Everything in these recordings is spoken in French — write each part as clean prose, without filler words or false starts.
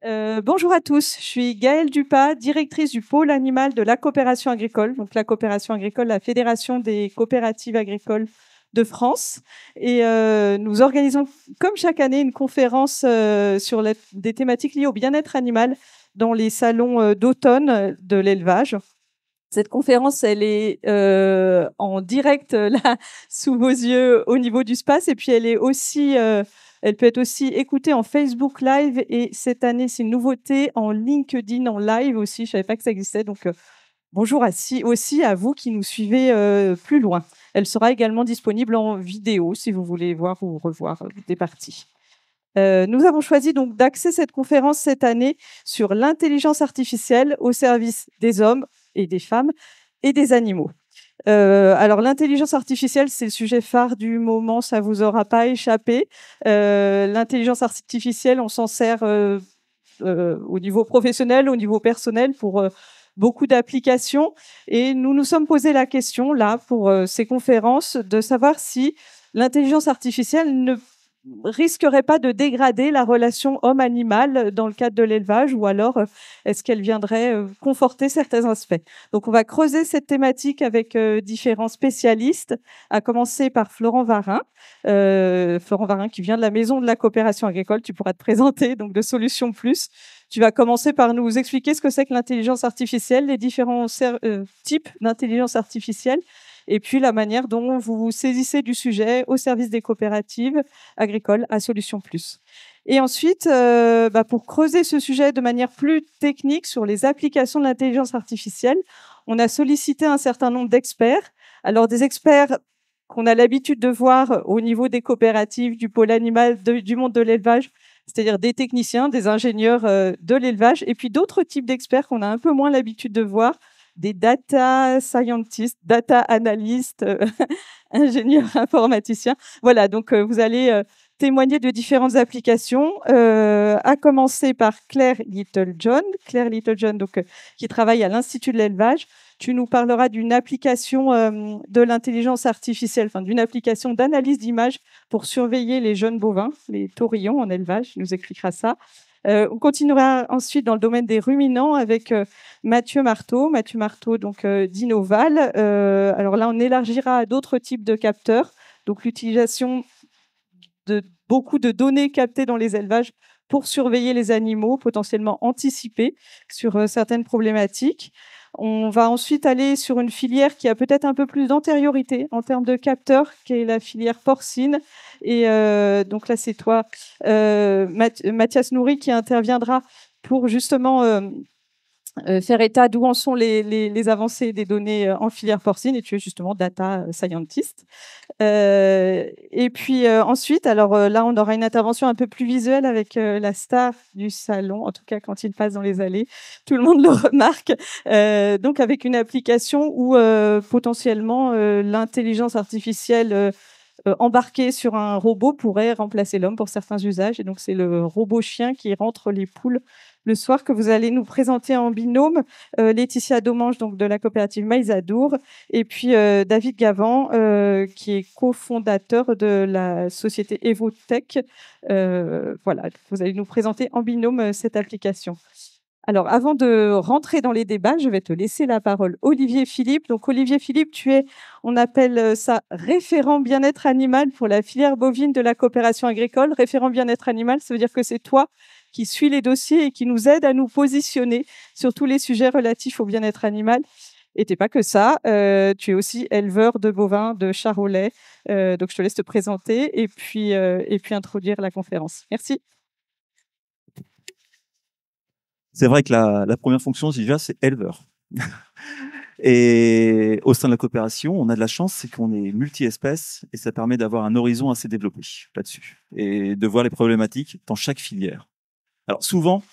Bonjour à tous, je suis Gaëlle Dupas, directrice du pôle animal de la coopération agricole. Donc la coopération agricole, la Fédération des coopératives agricoles de France. Et nous organisons, comme chaque année, une conférence sur des thématiques liées au bien-être animal dans les salons d'automne de l'élevage. Cette conférence, elle est en direct là sous vos yeux au niveau du space, et puis elle peut être aussi écoutée en Facebook Live, et cette année, c'est une nouveauté, en LinkedIn en live aussi. Je savais pas que ça existait, donc bonjour aussi à vous qui nous suivez plus loin. Elle sera également disponible en vidéo si vous voulez voir ou revoir des parties. Nous avons choisi donc d'axer cette conférence cette année sur l'intelligence artificielle au service des hommes et des femmes et des animaux. Alors l'intelligence artificielle, c'est le sujet phare du moment, ça vous aura pas échappé. L'intelligence artificielle, on s'en sert au niveau professionnel, au niveau personnel pour beaucoup d'applications. Et nous nous sommes posé la question là pour ces conférences de savoir si l'intelligence artificielle ne risquerait pas de dégrader la relation homme-animal dans le cadre de l'élevage, ou alors est-ce qu'elle viendrait conforter certains aspects. Donc on va creuser cette thématique avec différents spécialistes, à commencer par Florent Varin. Florent Varin qui vient de la Maison de la coopération agricole, tu pourras te présenter, donc de Solutions Plus. Tu vas commencer par nous expliquer ce que c'est que l'intelligence artificielle, les différents types d'intelligence artificielle, et puis la manière dont vous vous saisissez du sujet au service des coopératives agricoles à Solutions Plus. Et ensuite, pour creuser ce sujet de manière plus technique sur les applications de l'intelligence artificielle, on a sollicité un certain nombre d'experts. Alors, des experts qu'on a l'habitude de voir au niveau des coopératives, du pôle animal, du monde de l'élevage, c'est-à-dire des techniciens, des ingénieurs de l'élevage, et puis d'autres types d'experts qu'on a un peu moins l'habitude de voir, des data scientists, data analystes, ingénieurs informaticiens. Voilà, donc vous allez témoigner de différentes applications, à commencer par Claire Littlejohn. Claire Littlejohn, donc, qui travaille à l'Institut de l'élevage. Tu nous parleras d'une application de l'intelligence artificielle, enfin d'une application d'analyse d'images pour surveiller les jeunes bovins, les taurillons en élevage. Tu nous expliquera ça. On continuera ensuite dans le domaine des ruminants avec Mathieu Marteau. Mathieu Marteau, donc d'Innoval. Alors là, on élargira à d'autres types de capteurs. Donc l'utilisation de beaucoup de données captées dans les élevages pour surveiller les animaux, potentiellement anticiper sur certaines problématiques. On va ensuite aller sur une filière qui a peut-être un peu plus d'antériorité en termes de capteurs, qui est la filière porcine. Et donc là, c'est toi, Mathias Nourri, qui interviendra pour justement faire état d'où en sont les avancées des données en filière porcine, et tu es justement data scientist. Et puis ensuite, alors là, on aura une intervention un peu plus visuelle avec la star du salon, en tout cas quand il passe dans les allées, tout le monde le remarque. Donc avec une application où potentiellement l'intelligence artificielle embarquée sur un robot pourrait remplacer l'homme pour certains usages. Et donc c'est le robot chien qui rentre les poules le soir, que vous allez nous présenter en binôme. Laetitia Domange, donc de la coopérative Maïsadour, et puis David Gavant, qui est cofondateur de la société Evotech. Voilà, vous allez nous présenter en binôme cette application. Alors, avant de rentrer dans les débats, je vais te laisser la parole, Olivier Philippe. Donc, Olivier Philippe, tu es, on appelle ça référent bien-être animal pour la filière bovine de la coopération agricole. Référent bien-être animal, ça veut dire que c'est toi qui suis les dossiers et qui nous aide à nous positionner sur tous les sujets relatifs au bien-être animal. Et t'es pas que ça, tu es aussi éleveur de bovins de Charolais. Donc, je te laisse te présenter et puis introduire la conférence. Merci. C'est vrai que la première fonction, déjà, c'est éleveur. Et au sein de la coopération, on a de la chance, c'est qu'on est multi-espèces et ça permet d'avoir un horizon assez développé là-dessus et de voir les problématiques dans chaque filière. Alors souvent,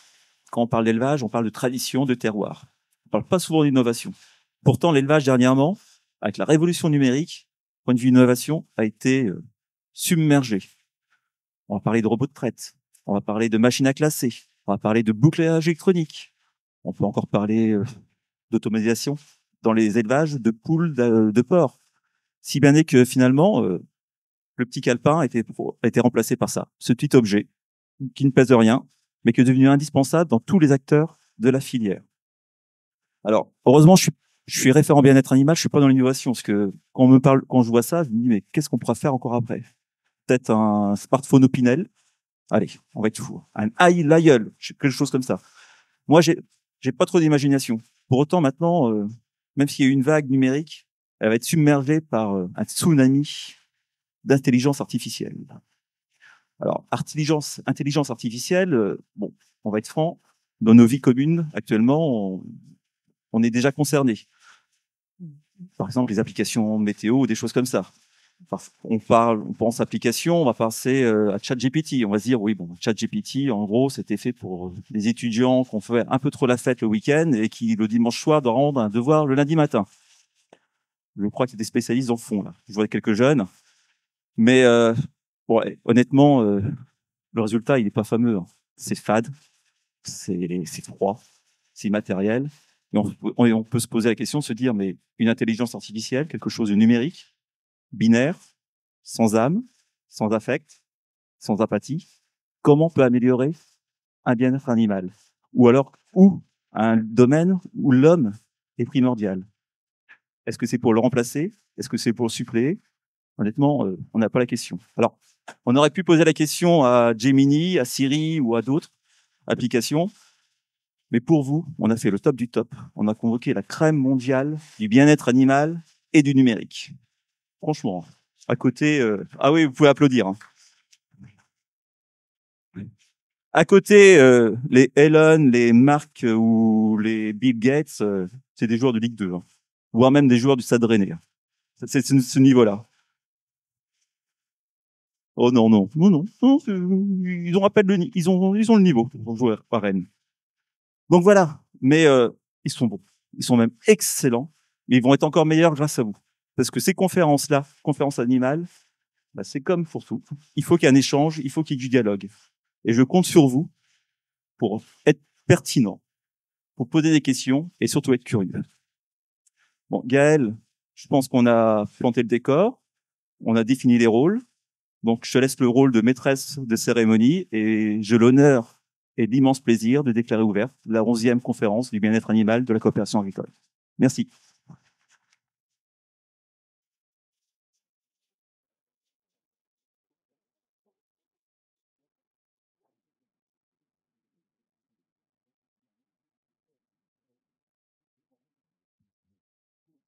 quand on parle d'élevage, on parle de tradition, de terroir. On parle pas souvent d'innovation. Pourtant, l'élevage dernièrement, avec la révolution numérique, point de vue innovation, a été submergé. On va parler de robots de traite, on va parler de machines à classer, on va parler de bouclage électronique. On peut encore parler d'automatisation dans les élevages de poules, de porcs. Si bien est que finalement, le petit calepin a été remplacé par ça, ce petit objet qui ne pèse rien, mais qui est devenu indispensable dans tous les acteurs de la filière. Alors, heureusement, je suis référent bien-être animal, je suis pas dans l'innovation, parce que quand je vois ça, je me dis, mais qu'est-ce qu'on pourra faire encore après? Peut-être un smartphone Opinel. Allez, on va être fou. Un l'aïeul, quelque chose comme ça. Moi, j'ai pas trop d'imagination. Pour autant, maintenant, même s'il y a une vague numérique, elle va être submergée par un tsunami d'intelligence artificielle. Alors, intelligence artificielle, bon, on va être franc, dans nos vies communes, actuellement, on est déjà concerné. Par exemple, les applications météo ou des choses comme ça. On pense application, on va penser à ChatGPT. On va se dire, oui, bon, ChatGPT, en gros, c'était fait pour les étudiants qui ont fait un peu trop la fête le week-end et qui, le dimanche soir, doivent rendre un devoir le lundi matin. Je crois que des spécialistes en font, là. Je vois quelques jeunes. Mais bon, honnêtement, le résultat, il n'est pas fameux. Hein. C'est fade, c'est froid, c'est immatériel. Et on peut se poser la question, se dire, mais une intelligence artificielle, quelque chose de numérique, binaire, sans âme, sans affect, sans apathie, comment on peut améliorer un bien-être animal? Ou alors, où un domaine où l'homme est primordial? Est-ce que c'est pour le remplacer? Est-ce que c'est pour le suppléer? Honnêtement, on n'a pas la question. Alors, on aurait pu poser la question à Gemini, à Siri ou à d'autres applications. Mais pour vous, on a fait le top du top. On a convoqué la crème mondiale du bien-être animal et du numérique. Franchement, à côté... Ah oui, vous pouvez applaudir. Hein. À côté, les Elon, les Mark ou les Bill Gates, c'est des joueurs de Ligue 2. Hein. Voire même des joueurs du Stade Rennais. C'est ce niveau-là. Oh non, non, non, non. Non ils ont à peine ils ont le niveau pour jouer à Rennes. Donc voilà. Mais ils sont bons. Ils sont même excellents. Mais ils vont être encore meilleurs grâce à vous. Parce que ces conférences-là, conférences animales, bah, c'est comme pour tout. Il faut qu'il y ait un échange, il faut qu'il y ait du dialogue. Et je compte sur vous pour être pertinent, pour poser des questions et surtout être curieux. Bon, Gaël, je pense qu'on a planté le décor, on a défini les rôles. Donc, je te laisse le rôle de maîtresse de cérémonie et j'ai l'honneur et l'immense plaisir de déclarer ouverte la 11e conférence du bien-être animal de la coopération agricole. Merci.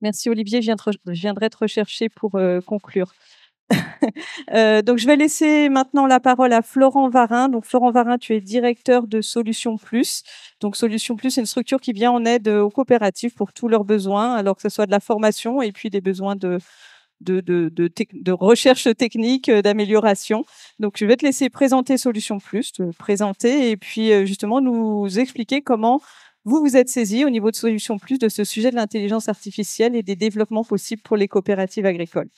Merci Olivier, je viendrai te rechercher pour conclure. Donc, je vais laisser maintenant la parole à Florent Varin. Donc, Florent Varin, tu es directeur de Solutions Plus. Donc, Solutions Plus, c'est une structure qui vient en aide aux coopératives pour tous leurs besoins, alors que ce soit de la formation et puis des besoins de recherche technique, d'amélioration. Donc, je vais te laisser présenter Solutions Plus, te présenter et puis justement nous expliquer comment vous vous êtes saisi au niveau de Solutions Plus de ce sujet de l'intelligence artificielle et des développements possibles pour les coopératives agricoles.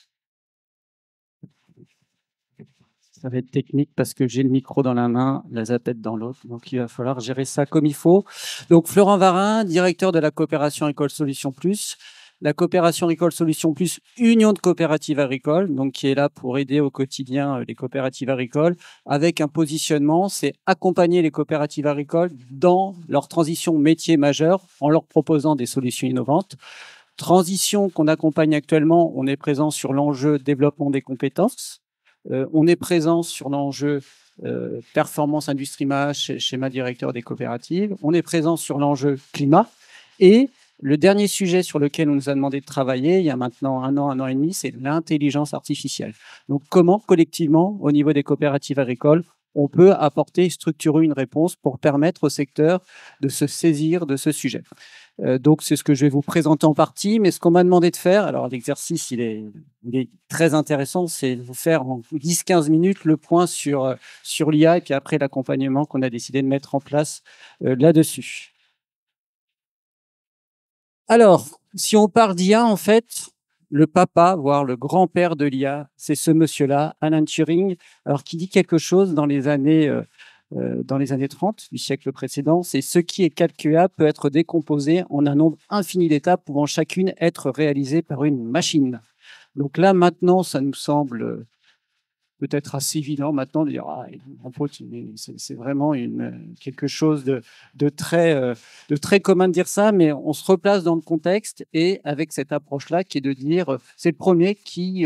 Ça va être technique parce que j'ai le micro dans la main, la zapette dans l'autre. Donc, il va falloir gérer ça comme il faut. Donc, Florent Varin, directeur de la coopération Agricole Solutions Plus. La coopération Agricole Solutions Plus, union de coopératives agricoles, donc qui est là pour aider au quotidien les coopératives agricoles, avec un positionnement, c'est accompagner les coopératives agricoles dans leur transition métier majeure en leur proposant des solutions innovantes. Transition qu'on accompagne actuellement, on est présent sur l'enjeu développement des compétences. On est présent sur l'enjeu performance industrie MAH, schéma directeur des coopératives. On est présent sur l'enjeu climat. Et le dernier sujet sur lequel on nous a demandé de travailler, il y a maintenant un an et demi, c'est l'intelligence artificielle. Donc, comment, collectivement, au niveau des coopératives agricoles, on peut apporter et structurer une réponse pour permettre au secteur de se saisir de ce sujet. Donc, c'est ce que je vais vous présenter en partie. Mais ce qu'on m'a demandé de faire, alors l'exercice, il est très intéressant, c'est de vous faire en 10-15 minutes le point sur l'IA et puis après l'accompagnement qu'on a décidé de mettre en place là-dessus. Alors, si on parle d'IA, en fait, le papa, voire le grand-père de l'IA, c'est ce monsieur-là, Alan Turing, alors qui dit quelque chose dans les années 30 du siècle précédent, c'est ce qui est calculable peut être décomposé en un nombre infini d'étapes pouvant chacune être réalisées par une machine. Donc là, maintenant, ça nous semble peut-être assez évident maintenant de dire en fait, c'est vraiment quelque chose de très commun de dire ça, mais on se replace dans le contexte et avec cette approche-là qui est de dire c'est le premier qui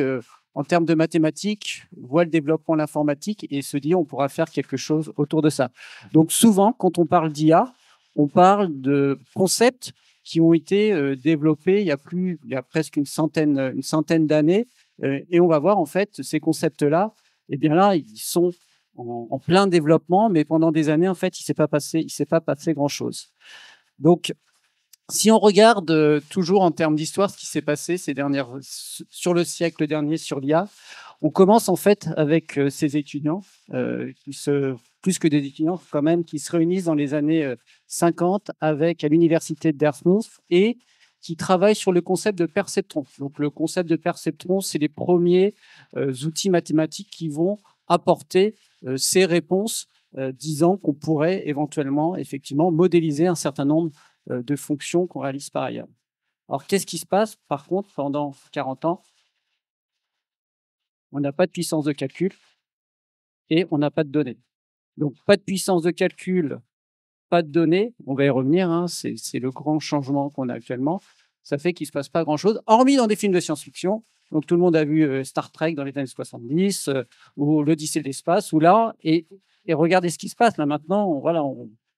en termes de mathématiques, voit le développement de l'informatique et se dit on pourra faire quelque chose autour de ça. Donc souvent, quand on parle d'IA, on parle de concepts qui ont été développés il y a presque une centaine d'années, et on va voir en fait ces concepts-là. Eh bien là, ils sont en plein développement, mais pendant des années, en fait, il s'est pas passé grand-chose. Donc, si on regarde toujours en termes d'histoire ce qui s'est passé sur le siècle dernier sur l'IA, on commence en fait avec ces étudiants, plus que des étudiants quand même, qui se réunissent dans les années 50 à l'université de Dartmouth et qui travaillent sur le concept de perceptron. Donc le concept de perceptron, c'est les premiers outils mathématiques qui vont apporter ces réponses disant qu'on pourrait éventuellement effectivement modéliser un certain nombre de fonctions qu'on réalise par ailleurs. Alors, qu'est-ce qui se passe, par contre, pendant 40 ans? On n'a pas de puissance de calcul et on n'a pas de données. Donc, pas de puissance de calcul, pas de données. On va y revenir, hein, c'est le grand changement qu'on a actuellement. Ça fait qu'il ne se passe pas grand-chose, hormis dans des films de science-fiction. Donc, tout le monde a vu Star Trek dans les années 70 ou l'Odyssée de l'espace, ou là, et regardez ce qui se passe là maintenant. Voilà,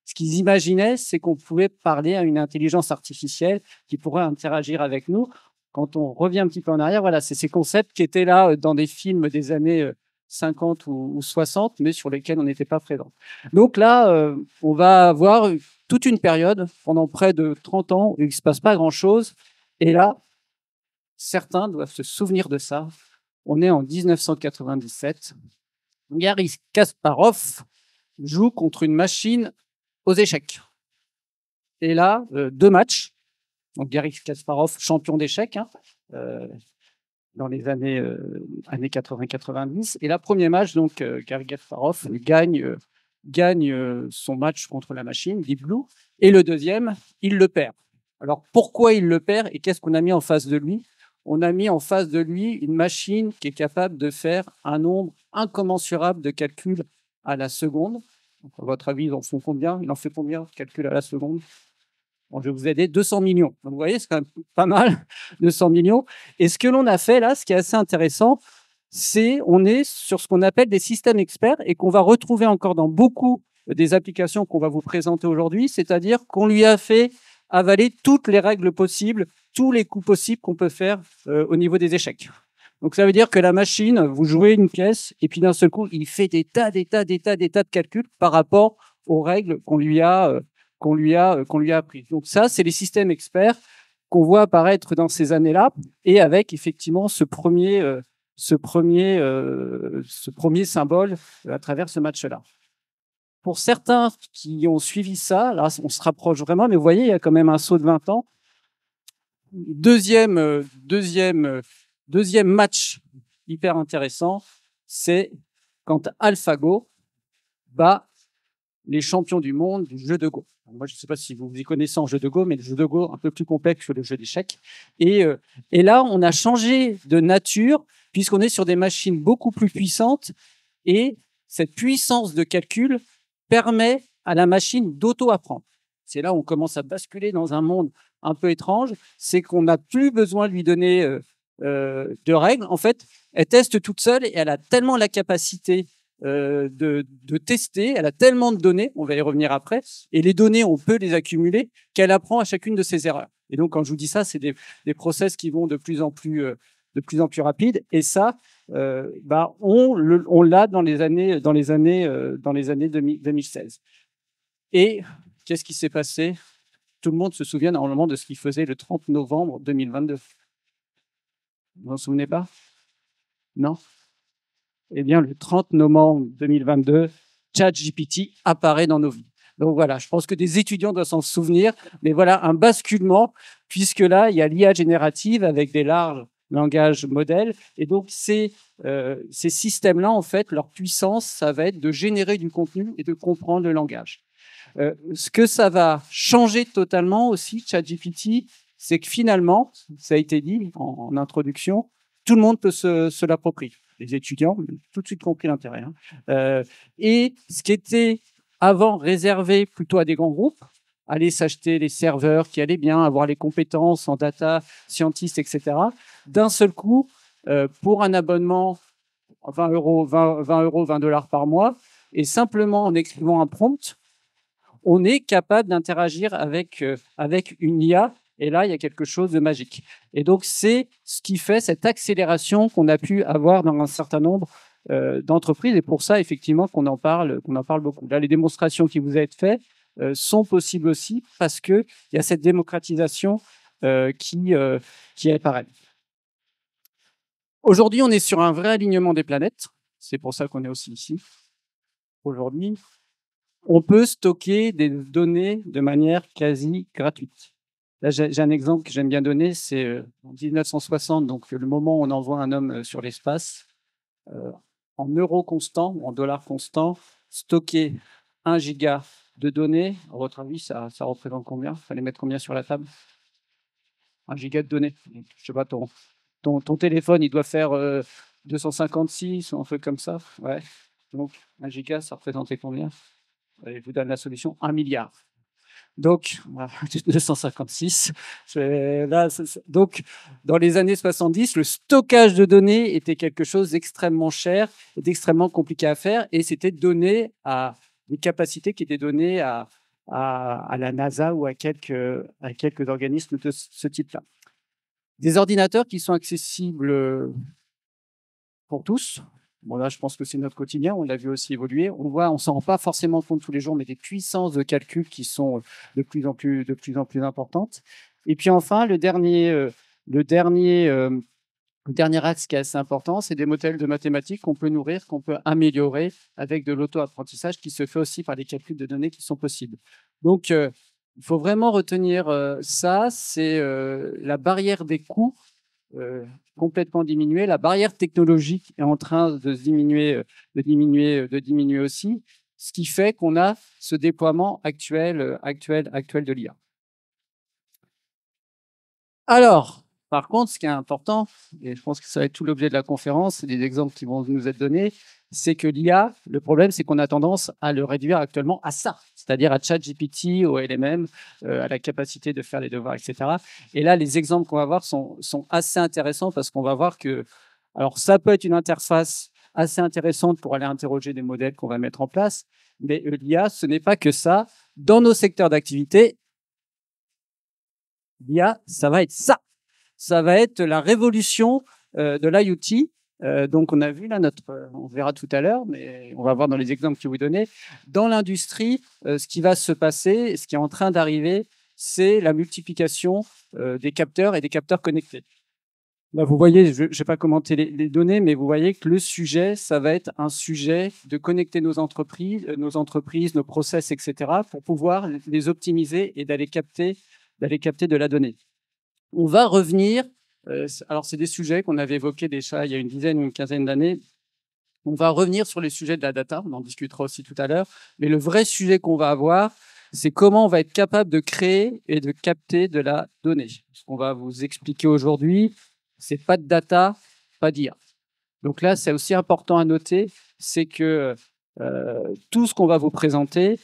ce qu'ils imaginaient, c'est qu'on pouvait parler à une intelligence artificielle qui pourrait interagir avec nous. Quand on revient un petit peu en arrière, voilà, c'est ces concepts qui étaient là dans des films des années 50 ou 60, mais sur lesquels on n'était pas présent. Donc là, on va avoir toute une période, pendant près de 30 ans, où il ne se passe pas grand-chose. Et là, certains doivent se souvenir de ça. On est en 1997. Garry Kasparov joue contre une machine aux échecs. Et là, 2 matchs. Donc Garry Kasparov, champion d'échecs, hein, dans les années 80-90. Et là, premier match, donc Garry Kasparov gagne son match contre la machine, Deep Blue. Et le deuxième, il le perd. Alors pourquoi il le perd et qu'est-ce qu'on a mis en face de lui? On a mis en face de lui une machine qui est capable de faire un nombre incommensurable de calculs à la seconde. À votre avis, ils en font combien? Il en fait combien de calculs à la seconde? Bon, je vais vous aider, 200 millions. Donc, vous voyez, c'est quand même pas mal, 200 millions. Et ce que l'on a fait là, ce qui est assez intéressant, c'est on est sur ce qu'on appelle des systèmes experts et qu'on va retrouver encore dans beaucoup des applications qu'on va vous présenter aujourd'hui, c'est-à-dire qu'on lui a fait avaler toutes les règles possibles, tous les coups possibles qu'on peut faire au niveau des échecs. Donc, ça veut dire que la machine, vous jouez une pièce et puis d'un seul coup, il fait des tas de calculs par rapport aux règles qu'on lui a apprises. Donc, ça, c'est les systèmes experts qu'on voit apparaître dans ces années-là et avec effectivement ce premier symbole à travers ce match-là. Pour certains qui ont suivi ça, là, on se rapproche vraiment, mais vous voyez, il y a quand même un saut de 20 ans. Deuxième match hyper intéressant, c'est quand AlphaGo bat les champions du monde du jeu de Go. Moi, je ne sais pas si vous y connaissez en jeu de Go, mais le jeu de Go un peu plus complexe que le jeu d'échecs. Et là, on a changé de nature puisqu'on est sur des machines beaucoup plus puissantes et cette puissance de calcul permet à la machine d'auto-apprendre. C'est là où on commence à basculer dans un monde un peu étrange, c'est qu'on n'a plus besoin de lui donner de règles. En fait, elle teste toute seule et elle a tellement la capacité de tester, elle a tellement de données, on va y revenir après, et les données, on peut les accumuler, qu'elle apprend à chacune de ses erreurs. Et donc, quand je vous dis ça, c'est des process qui vont de plus en plus rapides, et ça, on l'a dans les années 2016. Et qu'est-ce qui s'est passé? Tout le monde se souvient normalement de ce qu'il faisait le 30 novembre 2022. Vous vous en souvenez pas? Non? Eh bien, le 30 novembre 2022, ChatGPT apparaît dans nos vies. Donc voilà, je pense que des étudiants doivent s'en souvenir, mais voilà un basculement, puisque là, il y a l'IA générative avec des larges langages modèles, et donc ces systèmes-là, en fait, leur puissance, ça va être de générer du contenu et de comprendre le langage. Ce que ça va changer totalement aussi, ChatGPT, c'est que finalement, ça a été dit en introduction, tout le monde peut se l'approprier. les étudiants ont tout de suite compris l'intérêt. Et ce qui était avant réservé plutôt à des grands groupes, aller s'acheter les serveurs qui allaient bien, avoir les compétences en data scientist, etc. D'un seul coup, pour un abonnement 20 euros, 20 dollars par mois, et simplement en écrivant un prompt, on est capable d'interagir avec une IA. Et là, il y a quelque chose de magique. Et donc, c'est ce qui fait cette accélération qu'on a pu avoir dans un certain nombre d'entreprises. Et pour ça, effectivement, qu'on en parle beaucoup. Là, les démonstrations qui vous êtes faites sont possibles aussi parce qu'il y a cette démocratisation qui apparaît. Aujourd'hui, on est sur un vrai alignement des planètes. C'est pour ça qu'on est aussi ici. Aujourd'hui, on peut stocker des données de manière quasi gratuite. Là, j'ai un exemple que j'aime bien donner, c'est en 1960, donc le moment où on envoie un homme sur l'espace, en euros constants ou en dollars constants, stocker 1 giga de données. À votre avis, ça représente combien? Il fallait mettre combien sur la table? 1 giga de données. Je sais pas, ton téléphone, il doit faire 256 ou un truc comme ça. Ouais. Donc, 1 giga, ça représentait combien? Je vous donne la solution, 1 milliard. Donc, 256. Donc, dans les années 70, le stockage de données était quelque chose d'extrêmement cher et d'extrêmement compliqué à faire. Et c'était donné à des capacités qui étaient données à la NASA ou à quelques organismes de ce type-là. Des ordinateurs qui sont accessibles pour tous. Bon, là, je pense que c'est notre quotidien. On l'a vu aussi évoluer. On s'en rend pas forcément compte tous les jours, mais des puissances de calcul qui sont de plus en plus importantes. Et puis enfin, le dernier axe qui est assez important, c'est des modèles de mathématiques qu'on peut nourrir, qu'on peut améliorer avec de l'auto-apprentissage qui se fait aussi par des calculs de données qui sont possibles. Donc, il faut vraiment retenir ça, c'est la barrière des coûts complètement diminuée. La barrière technologique est en train de diminuer aussi, ce qui fait qu'on a ce déploiement actuel de l'IA. Alors, par contre, ce qui est important, et je pense que ça va être tout l'objet de la conférence, c'est des exemples qui vont nous être donnés, c'est que l'IA, le problème, c'est qu'on a tendance à le réduire actuellement à ça, c'est-à-dire à ChatGPT, au LMM, à la capacité de faire les devoirs, etc. Et là, les exemples qu'on va voir sont assez intéressants parce qu'on va voir que, alors ça peut être une interface assez intéressante pour aller interroger des modèles qu'on va mettre en place, mais l'IA, ce n'est pas que ça. Dans nos secteurs d'activité, l'IA, ça va être ça. Ça va être la révolution de l'IoT. Donc, on a vu là on verra tout à l'heure, mais on va voir dans les exemples que je vous donnez. Dans l'industrie, ce qui va se passer, ce qui est en train d'arriver, c'est la multiplication des capteurs et des capteurs connectés. Là, vous voyez, je ne vais pas commenter les données, mais vous voyez que le sujet, ça va être un sujet de connecter nos entreprises, nos process, etc., pour pouvoir les optimiser et d'aller capter de la donnée. On va revenir, alors c'est des sujets qu'on avait évoqués déjà il y a une dizaine ou une quinzaine d'années. On va revenir sur les sujets de la data, on en discutera aussi tout à l'heure. Mais le vrai sujet qu'on va avoir, c'est comment on va être capable de créer et de capter de la donnée. Ce qu'on va vous expliquer aujourd'hui, c'est pas de data, pas d'IA. Donc là, c'est aussi important à noter, c'est que tout ce qu'on va vous présenter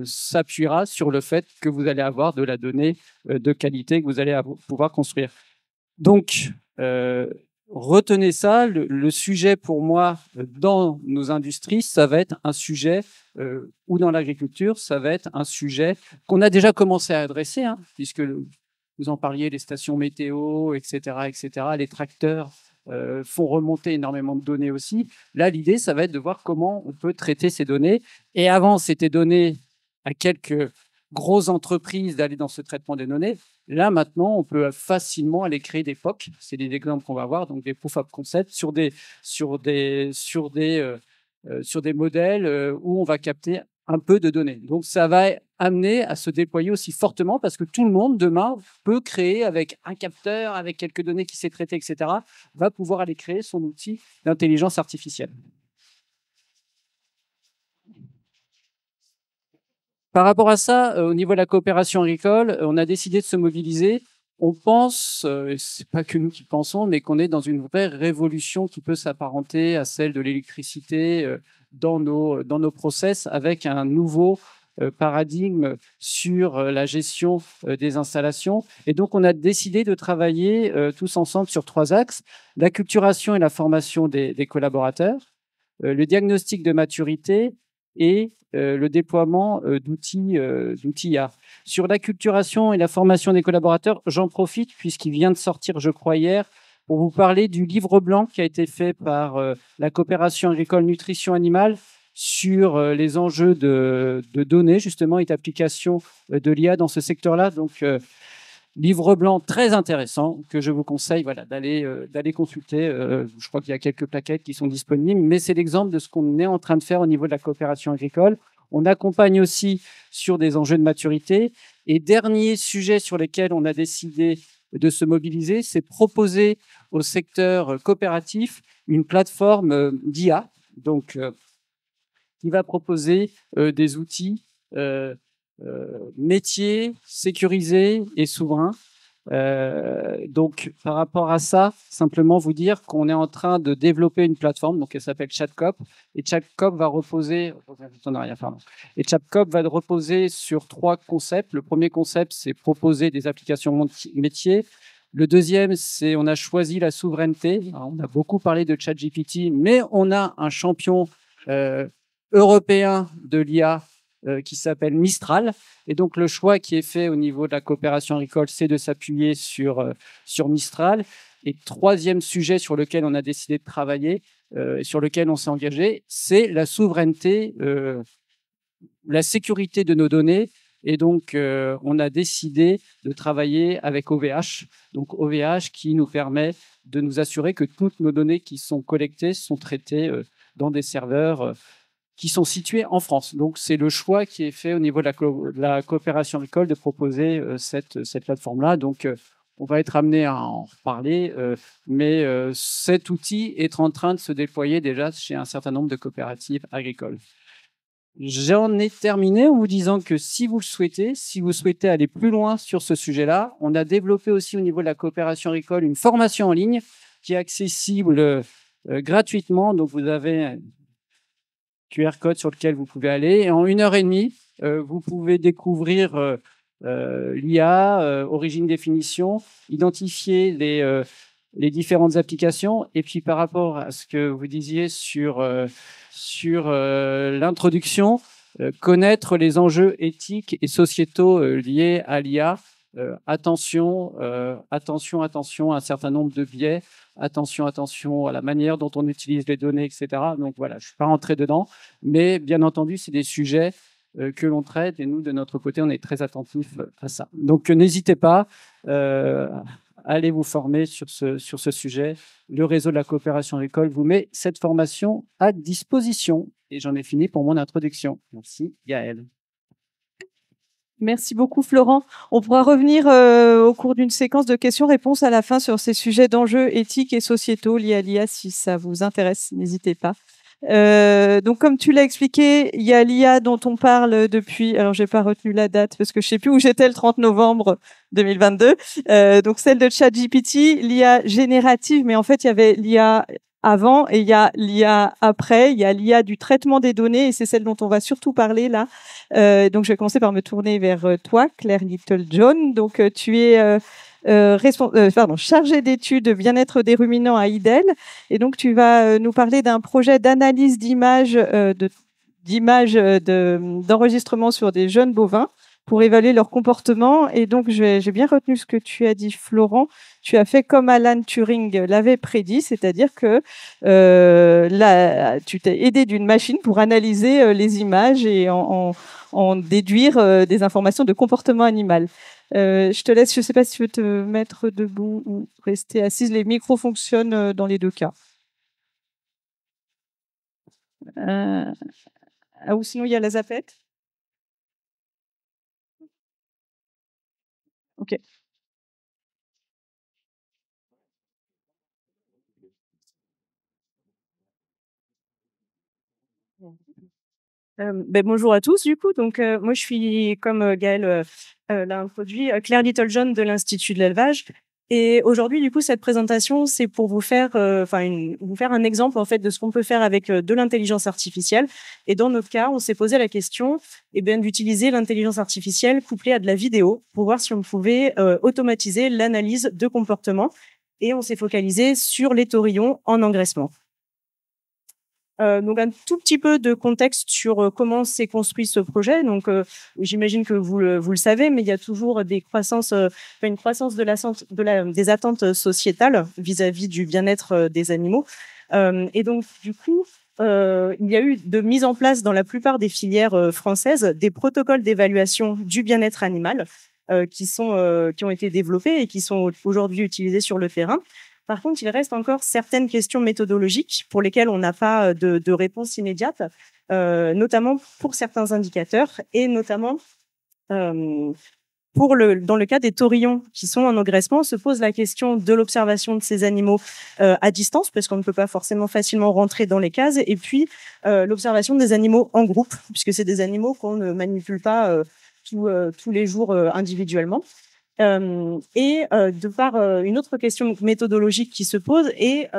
s'appuiera sur le fait que vous allez avoir de la donnée de qualité que vous allez pouvoir construire. Donc, retenez ça, le sujet pour moi dans nos industries, ça va être un sujet, ou dans l'agriculture, ça va être un sujet qu'on a déjà commencé à adresser, hein, puisque vous en parliez, les stations météo, etc., les tracteurs font remonter énormément de données aussi. Là, l'idée, ça va être de voir comment on peut traiter ces données. Et avant, c'était donné à quelques grosses entreprises d'aller dans ce traitement des données. Là, maintenant, on peut facilement aller créer des POC. C'est des exemples qu'on va voir, donc des proof of concept sur des modèles où on va capter un peu de données. Donc, ça va amener à se déployer aussi fortement parce que tout le monde, demain, peut créer avec un capteur, avec quelques données qui s'est traitées, etc., va pouvoir aller créer son outil d'intelligence artificielle. Par rapport à ça, au niveau de la coopération agricole, on a décidé de se mobiliser on pense, et c'est pas que nous qui pensons, mais qu'on est dans une vraie révolution qui peut s'apparenter à celle de l'électricité dans nos process, avec un nouveau paradigme sur la gestion des installations. Et donc, on a décidé de travailler tous ensemble sur 3 axes: l'acculturation et la formation des collaborateurs, le diagnostic de maturité et le déploiement d'outils IA. Sur l'acculturation et la formation des collaborateurs, j'en profite puisqu'il vient de sortir, je crois, hier, pour vous parler du livre blanc qui a été fait par la coopération agricole nutrition animale sur les enjeux de données, justement, et d'application de l'IA dans ce secteur-là. Donc, livre blanc très intéressant que je vous conseille, voilà, d'aller consulter. Je crois qu'il y a quelques plaquettes qui sont disponibles, mais c'est l'exemple de ce qu'on est en train de faire au niveau de la coopération agricole. On accompagne aussi sur des enjeux de maturité. Et dernier sujet sur lequel on a décidé de se mobiliser, c'est proposer au secteur coopératif une plateforme d'IA, donc qui va proposer des outils métiers sécurisés et souverains. Donc, par rapport à ça, simplement vous dire qu'on est en train de développer une plateforme, donc elle s'appelle ChatCoop, et ChatCoop va reposer, et ChatCoop va reposer sur 3 concepts. Le premier concept, c'est proposer des applications métiers. Le deuxième, c'est on a choisi la souveraineté. Alors, on a beaucoup parlé de ChatGPT, mais on a un champion européen de l'IA qui s'appelle Mistral. Et donc, le choix qui est fait au niveau de la coopération agricole, c'est de s'appuyer sur Mistral. Et troisième sujet sur lequel on a décidé de travailler et sur lequel on s'est engagé, c'est la souveraineté, la sécurité de nos données. Et donc, on a décidé de travailler avec OVH. Donc, OVH qui nous permet de nous assurer que toutes nos données qui sont collectées sont traitées dans des serveurs qui sont situés en France. Donc, c'est le choix qui est fait au niveau de la coopération agricole de proposer cette plateforme-là. Donc, on va être amené à en reparler, mais cet outil est en train de se déployer déjà chez un certain nombre de coopératives agricoles. J'en ai terminé en vous disant que si vous le souhaitez, si vous souhaitez aller plus loin sur ce sujet-là, on a développé aussi au niveau de la coopération agricole une formation en ligne qui est accessible gratuitement. Donc, vous avez QR code sur lequel vous pouvez aller. Et en 1h30, vous pouvez découvrir l'IA, origine, définition, identifier les différentes applications. Et puis par rapport à ce que vous disiez sur l'introduction, connaître les enjeux éthiques et sociétaux liés à l'IA. Attention à un certain nombre de biais. Attention à la manière dont on utilise les données, etc. Donc voilà, je ne suis pas rentré dedans, mais bien entendu, c'est des sujets que l'on traite et nous, de notre côté, on est très attentifs à ça. Donc n'hésitez pas, allez vous former sur ce sujet. Le réseau de la coopération agricole vous met cette formation à disposition. Et j'en ai fini pour mon introduction. Merci, Gaëlle. Merci beaucoup, Florent. On pourra revenir au cours d'une séquence de questions-réponses à la fin sur ces sujets d'enjeux éthiques et sociétaux liés à l'IA. Si ça vous intéresse, n'hésitez pas. Donc, comme tu l'as expliqué, il y a l'IA dont on parle depuis. Alors, j'ai pas retenu la date parce que je sais plus où j'étais le 30 novembre 2022. Donc, celle de ChatGPT, l'IA générative, mais en fait, il y avait l'IA avant et il y a l'IA après. Il y a l'IA du traitement des données et c'est celle dont on va surtout parler là. Donc, je vais commencer par me tourner vers toi, Claire Little-John. Donc, tu es chargée d'études bien-être des ruminants à IDEL. Et donc, tu vas nous parler d'un projet d'analyse d'images d'enregistrement sur des jeunes bovins pour évaluer leur comportement. Et donc, j'ai bien retenu ce que tu as dit, Florent. Tu as fait comme Alan Turing l'avait prédit, c'est-à-dire que tu t'es aidé d'une machine pour analyser les images et en déduire des informations de comportement animal. Je te laisse, je ne sais pas si tu veux te mettre debout ou rester assise. Les micros fonctionnent dans les deux cas. Ou sinon, il y a la zapette. OK. Bonjour à tous du coup. Donc moi je suis comme Gaëlle l'a introduit, Claire Littlejohn de l'Institut de l'élevage. Et aujourd'hui du coup cette présentation c'est pour vous faire vous faire un exemple en fait de ce qu'on peut faire avec de l'intelligence artificielle. Et dans notre cas on s'est posé la question d'utiliser l'intelligence artificielle couplée à de la vidéo pour voir si on pouvait automatiser l'analyse de comportement. Et on s'est focalisé sur les taurillons en engraissement. Donc un tout petit peu de contexte sur comment s'est construit ce projet. Donc j'imagine que vous le savez, mais il y a toujours une croissance des attentes sociétales vis-à-vis du bien-être des animaux. Et donc du coup, il y a eu de mise en place dans la plupart des filières françaises des protocoles d'évaluation du bien-être animal qui ont été développés et qui sont aujourd'hui utilisés sur le terrain. Par contre, il reste encore certaines questions méthodologiques pour lesquelles on n'a pas de réponse immédiate, notamment pour certains indicateurs et notamment dans le cas des taurillons qui sont en engraissement, se pose la question de l'observation de ces animaux à distance, parce qu'on ne peut pas forcément facilement rentrer dans les cases, et puis l'observation des animaux en groupe, puisque c'est des animaux qu'on ne manipule pas tous les jours individuellement. De par une autre question méthodologique qui se pose est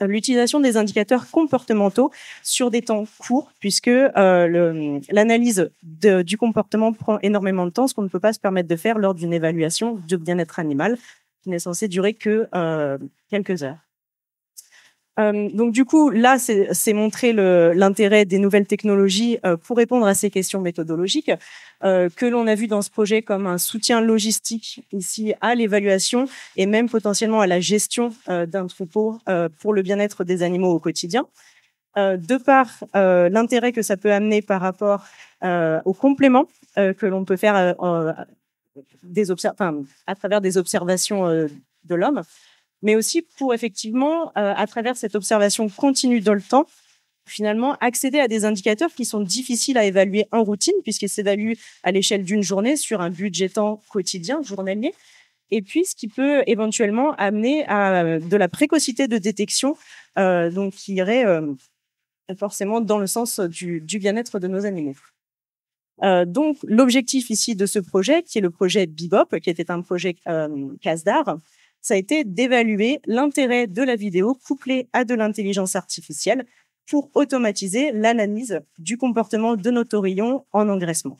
l'utilisation des indicateurs comportementaux sur des temps courts, puisque l'analyse du comportement prend énormément de temps, ce qu'on ne peut pas se permettre de faire lors d'une évaluation de bien-être animal, qui n'est censée durer que quelques heures. Donc du coup, là, c'est montrer l'intérêt des nouvelles technologies pour répondre à ces questions méthodologiques que l'on a vu dans ce projet comme un soutien logistique ici à l'évaluation et même potentiellement à la gestion d'un troupeau pour le bien-être des animaux au quotidien. De par l'intérêt que ça peut amener par rapport aux compléments que l'on peut faire à travers des observations de l'homme, mais aussi pour effectivement, à travers cette observation continue dans le temps, finalement accéder à des indicateurs qui sont difficiles à évaluer en routine, puisqu'ils s'évaluent à l'échelle d'une journée sur un budget temps quotidien, journalier, et puis ce qui peut éventuellement amener à de la précocité de détection, donc qui irait forcément dans le sens du bien-être de nos animaux. Donc l'objectif ici de ce projet, qui est le projet Bebop, qui était un projet CASDAR, ça a été d'évaluer l'intérêt de la vidéo couplée à de l'intelligence artificielle pour automatiser l'analyse du comportement de nos taurillons en engraissement.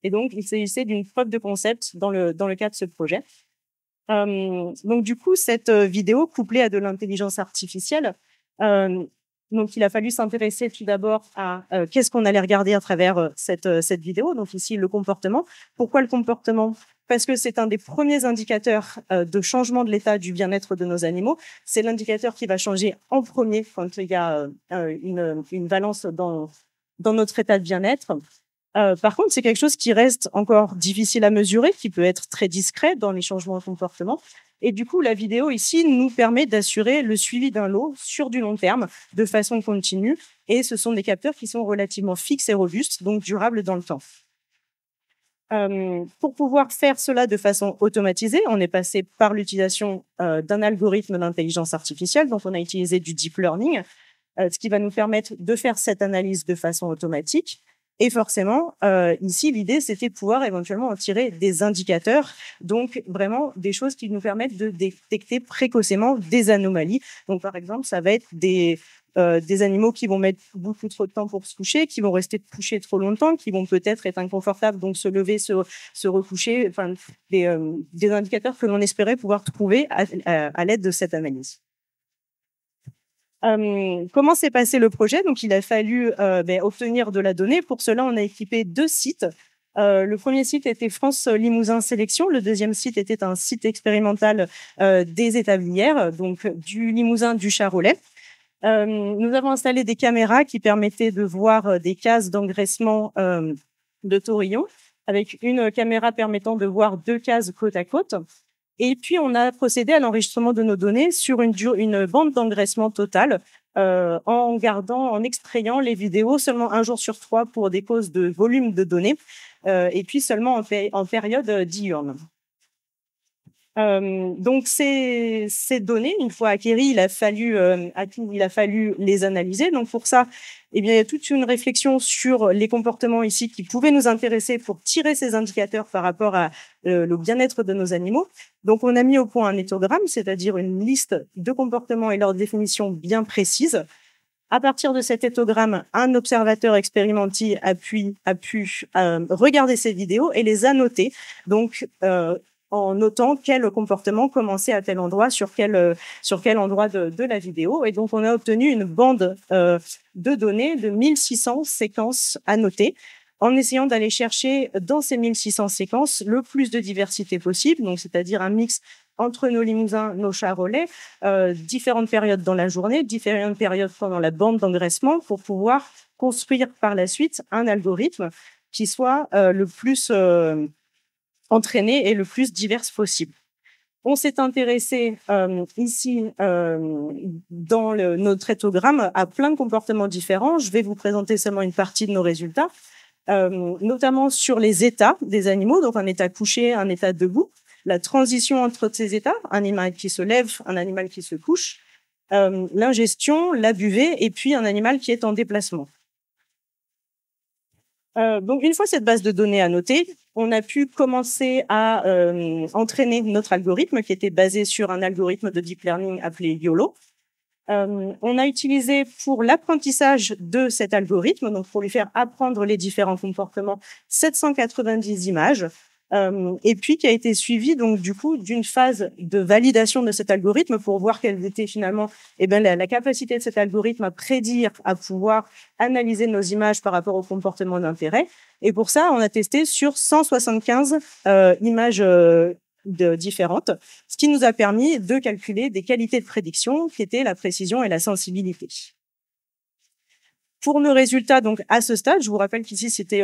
Et donc, il s'agissait d'une preuve de concept dans le cas de ce projet. Donc, du coup, cette vidéo couplée à de l'intelligence artificielle, donc il a fallu s'intéresser tout d'abord à qu'est-ce qu'on allait regarder à travers cette vidéo. Donc ici, le comportement. Pourquoi le comportement ? Parce que c'est un des premiers indicateurs de changement de l'état du bien-être de nos animaux. C'est l'indicateur qui va changer en premier quand il y a une valence dans notre état de bien-être. Par contre, c'est quelque chose qui reste encore difficile à mesurer, qui peut être très discret dans les changements de comportement. Et du coup, la vidéo ici nous permet d'assurer le suivi d'un lot sur du long terme, de façon continue. Et ce sont des capteurs qui sont relativement fixes et robustes, donc durables dans le temps. Pour pouvoir faire cela de façon automatisée, on est passé par l'utilisation d'un algorithme d'intelligence artificielle. Donc, on a utilisé du deep learning, ce qui va nous permettre de faire cette analyse de façon automatique. Et forcément, ici, l'idée, c'était de pouvoir éventuellement en tirer des indicateurs, donc vraiment des choses qui nous permettent de détecter précocement des anomalies. Donc, par exemple, ça va être des animaux qui vont mettre beaucoup trop de temps pour se coucher, qui vont rester couchés trop longtemps, qui vont peut-être être inconfortables, donc se lever, se recoucher, enfin, des indicateurs que l'on espérait pouvoir trouver à l'aide de cette analyse. Comment s'est passé le projet ? Donc, il a fallu obtenir de la donnée. Pour cela, on a équipé 2 sites. Le premier site était France Limousin Sélection. Le deuxième site était un site expérimental des établières, donc du Limousin, du Charolais. Nous avons installé des caméras qui permettaient de voir des cases d'engraissement de taurillons, avec une caméra permettant de voir 2 cases côte à côte. Et puis, on a procédé à l'enregistrement de nos données sur une bande d'engraissement totale en extrayant les vidéos seulement 1 jour sur 3 pour des causes de volume de données et puis seulement en période diurne. Donc ces données, une fois acquéries, il a fallu les analyser. Donc pour ça, eh bien, il y a toute une réflexion sur les comportements ici qui pouvaient nous intéresser pour tirer ces indicateurs par rapport à le bien-être de nos animaux. Donc on a mis au point un éthogramme, c'est-à-dire une liste de comportements et leur définition bien précise. À partir de cet éthogramme, un observateur expérimenté a pu regarder ces vidéos et les annoter. Donc en notant quel comportement commençait à tel endroit, sur quel endroit de la vidéo. Et donc, on a obtenu une bande de données de 1600 séquences à noter, en essayant d'aller chercher dans ces 1600 séquences le plus de diversité possible, donc c'est-à-dire un mix entre nos limousins, nos charolais, différentes périodes dans la journée, différentes périodes pendant la bande d'engraissement, pour pouvoir construire par la suite un algorithme qui soit le plus entraîné et le plus divers possible. On s'est intéressé ici dans notre éthogramme à plein de comportements différents. Je vais vous présenter seulement une partie de nos résultats, notamment sur les états des animaux, donc un état couché, un état debout, la transition entre ces états, un animal qui se lève, un animal qui se couche, l'ingestion, la buvée, et puis un animal qui est en déplacement. Donc, une fois cette base de données annotée, on a pu commencer à entraîner notre algorithme qui était basé sur un algorithme de deep learning appelé YOLO. On a utilisé pour l'apprentissage de cet algorithme, donc pour lui faire apprendre les différents comportements, 790 images, et puis qui a été suivi donc du coup d'une phase de validation de cet algorithme pour voir quelle était finalement la capacité de cet algorithme à prédire, à pouvoir analyser nos images par rapport au comportement d'intérêt. Et pour ça, on a testé sur 175 images différentes, ce qui nous a permis de calculer des qualités de prédiction qui étaient la précision et la sensibilité. Pour nos résultats, donc à ce stade, je vous rappelle qu'ici c'était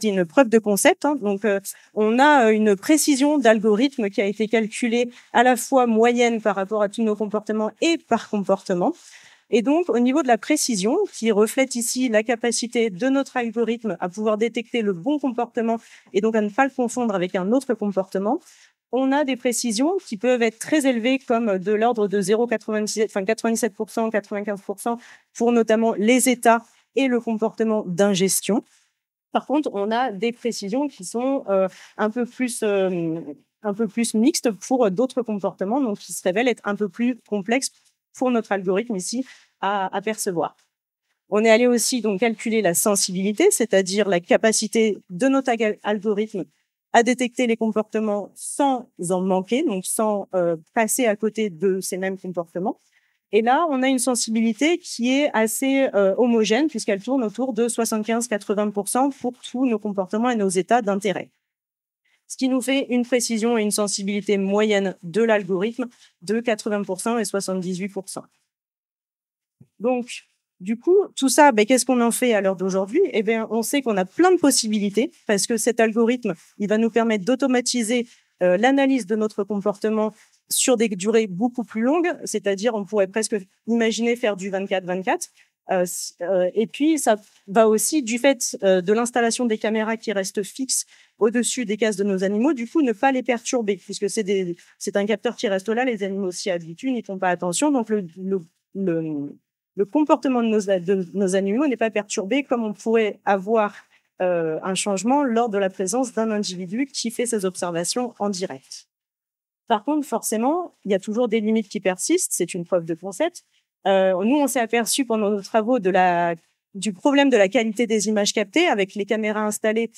une preuve de concept. Donc on a une précision d'algorithme qui a été calculée à la fois moyenne par rapport à tous nos comportements et par comportement. Et donc au niveau de la précision, qui reflète ici la capacité de notre algorithme à pouvoir détecter le bon comportement et donc à ne pas le confondre avec un autre comportement, on a des précisions qui peuvent être très élevées, comme de l'ordre de 0,97%, 95%, pour notamment les états et le comportement d'ingestion. Par contre, on a des précisions qui sont un peu plus mixtes pour d'autres comportements, donc qui se révèlent être un peu plus complexes pour notre algorithme ici à percevoir. On est allé aussi donc calculer la sensibilité, c'est-à-dire la capacité de notre algorithme à détecter les comportements sans en manquer, donc sans passer à côté de ces mêmes comportements. Et là, on a une sensibilité qui est assez homogène, puisqu'elle tourne autour de 75-80% pour tous nos comportements et nos états d'intérêt. Ce qui nous fait une précision et une sensibilité moyenne de l'algorithme de 80% et 78%. Donc, du coup, tout ça, qu'est-ce qu'on en fait à l'heure d'aujourd'hui? On sait qu'on a plein de possibilités parce que cet algorithme, il va nous permettre d'automatiser l'analyse de notre comportement sur des durées beaucoup plus longues, c'est-à-dire on pourrait presque imaginer faire du 24-24. Et puis, ça va aussi, du fait de l'installation des caméras qui restent fixes au-dessus des cases de nos animaux, du coup, ne pas les perturber, puisque c'est un capteur qui reste là, les animaux s'y habituent, n'y font pas attention, donc le comportement de nos animaux n'est pas perturbé comme on pourrait avoir un changement lors de la présence d'un individu qui fait ses observations en direct. Par contre, forcément, il y a toujours des limites qui persistent, c'est une preuve de concept. Nous, on s'est aperçu pendant nos travaux du problème de la qualité des images captées avec les caméras installées.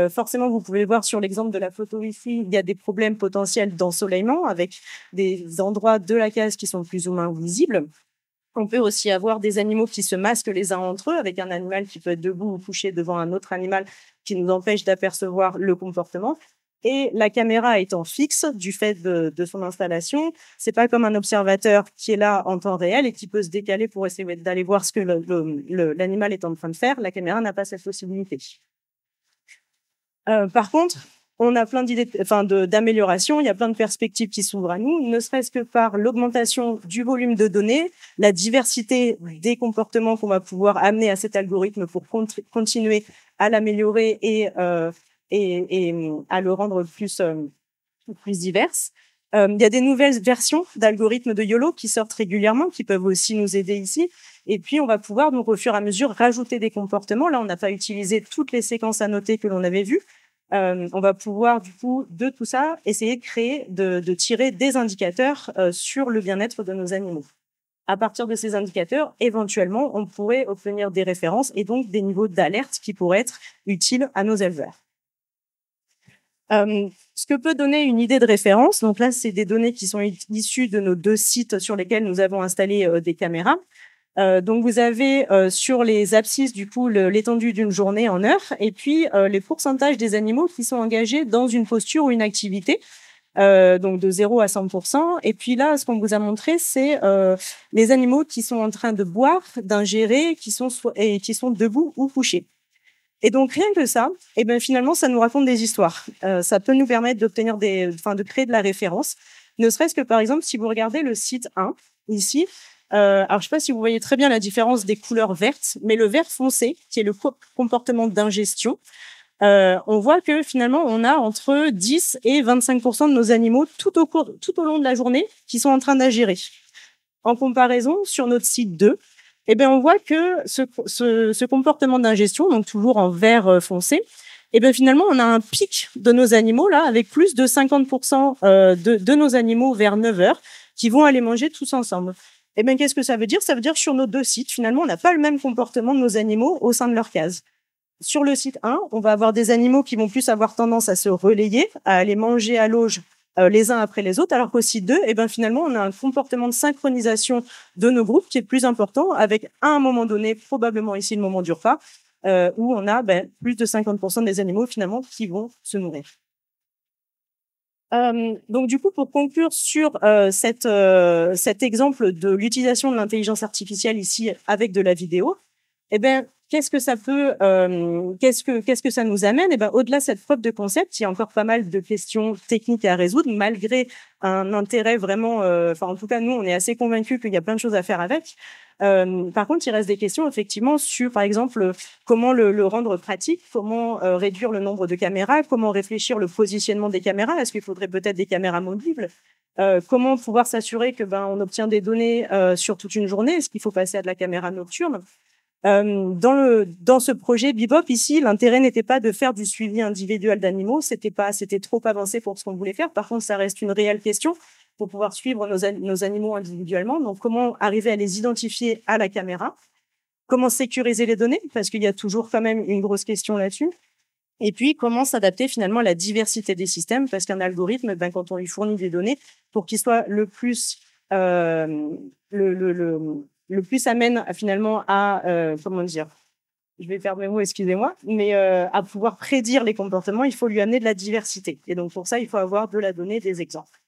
Forcément, vous pouvez voir sur l'exemple de la photo ici, il y a des problèmes potentiels d'ensoleillement avec des endroits de la case qui sont plus ou moins visibles. On peut aussi avoir des animaux qui se masquent les uns entre eux, avec un animal qui peut être debout ou couché devant un autre animal qui nous empêche d'apercevoir le comportement. Et la caméra étant fixe du fait de son installation, c'est pas comme un observateur qui est là en temps réel et qui peut se décaler pour essayer d'aller voir ce que l'animal est en train de faire. La caméra n'a pas cette possibilité. Par contre, on a plein d'idées, d'amélioration. Il y a plein de perspectives qui s'ouvrent à nous, ne serait-ce que par l'augmentation du volume de données, la diversité des comportements qu'on va pouvoir amener à cet algorithme pour continuer à l'améliorer et à le rendre plus divers. Il y a des nouvelles versions d'algorithmes de YOLO qui sortent régulièrement, qui peuvent aussi nous aider ici. Et puis, on va pouvoir, donc, au fur et à mesure, rajouter des comportements. Là, on n'a pas utilisé toutes les séquences annotées que l'on avait vues. On va pouvoir, du coup, de tout ça, essayer de créer, de tirer des indicateurs sur le bien-être de nos animaux. À partir de ces indicateurs, éventuellement, on pourrait obtenir des références et donc des niveaux d'alerte qui pourraient être utiles à nos éleveurs. Ce que peut donner une idée de référence, donc là, c'est des données qui sont issues de nos 2 sites sur lesquels nous avons installé des caméras. Donc, vous avez sur les abscisses, du coup, l'étendue d'une journée en heures, et puis les pourcentages des animaux qui sont engagés dans une posture ou une activité, donc de 0 à 100%. Et puis là, ce qu'on vous a montré, c'est les animaux qui sont en train de boire, d'ingérer, qui sont debout ou couchés. Et donc, rien que ça, et ben finalement, ça nous raconte des histoires. Ça peut nous permettre d'obtenir de créer de la référence. Ne serait-ce que, par exemple, si vous regardez le site 1, ici, alors je sais pas si vous voyez très bien la différence des couleurs vertes, mais le vert foncé, qui est le comportement d'ingestion, on voit que finalement, on a entre 10 et 25% de nos animaux tout au long de la journée qui sont en train d'ingérer. En comparaison, sur notre site 2, eh bien, on voit que ce comportement d'ingestion, donc toujours en vert foncé, eh bien, finalement, on a un pic de nos animaux, là, avec plus de 50% de nos animaux vers 9 heures qui vont aller manger tous ensemble. Eh bien, qu'est-ce que ça veut dire? Ça veut dire que sur nos 2 sites, finalement, on n'a pas le même comportement de nos animaux au sein de leur case. Sur le site 1, on va avoir des animaux qui vont plus avoir tendance à se relayer, à aller manger à l'auge les uns après les autres, alors qu'au site 2, eh ben, finalement, on a un comportement de synchronisation de nos groupes qui est plus important, avec à un moment donné, probablement ici le moment du repas, où on a plus de 50% des animaux finalement qui vont se nourrir. Donc du coup, pour conclure sur cet exemple de l'utilisation de l'intelligence artificielle ici avec de la vidéo, eh ben qu'est-ce que ça peut, qu'est-ce que ça nous amène? Eh ben, au-delà de cette preuve de concept, il y a encore pas mal de questions techniques à résoudre, malgré un intérêt vraiment, en tout cas, nous, on est assez convaincus qu'il y a plein de choses à faire avec. Par contre, il reste des questions, effectivement, sur, par exemple, comment le rendre pratique, comment réduire le nombre de caméras, comment réfléchir le positionnement des caméras, est-ce qu'il faudrait peut-être des caméras mobiles? Comment pouvoir s'assurer que on obtient des données sur toute une journée? Est-ce qu'il faut passer à de la caméra nocturne? Dans ce projet Bebop ici, l'intérêt n'était pas de faire du suivi individuel d'animaux, c'était trop avancé pour ce qu'on voulait faire. Par contre, ça reste une réelle question pour pouvoir suivre nos animaux individuellement. Donc, comment arriver à les identifier à la caméra? Comment sécuriser les données? Parce qu'il y a toujours quand même une grosse question là-dessus. Et puis, comment s'adapter finalement à la diversité des systèmes? Parce qu'un algorithme, quand on lui fournit des données, pour qu'il soit le plus plus amène finalement à comment dire, je vais perdre mes mots, excusez-moi, mais à pouvoir prédire les comportements, il faut lui amener de la diversité. Et donc pour ça, il faut avoir de la donnée, des exemples.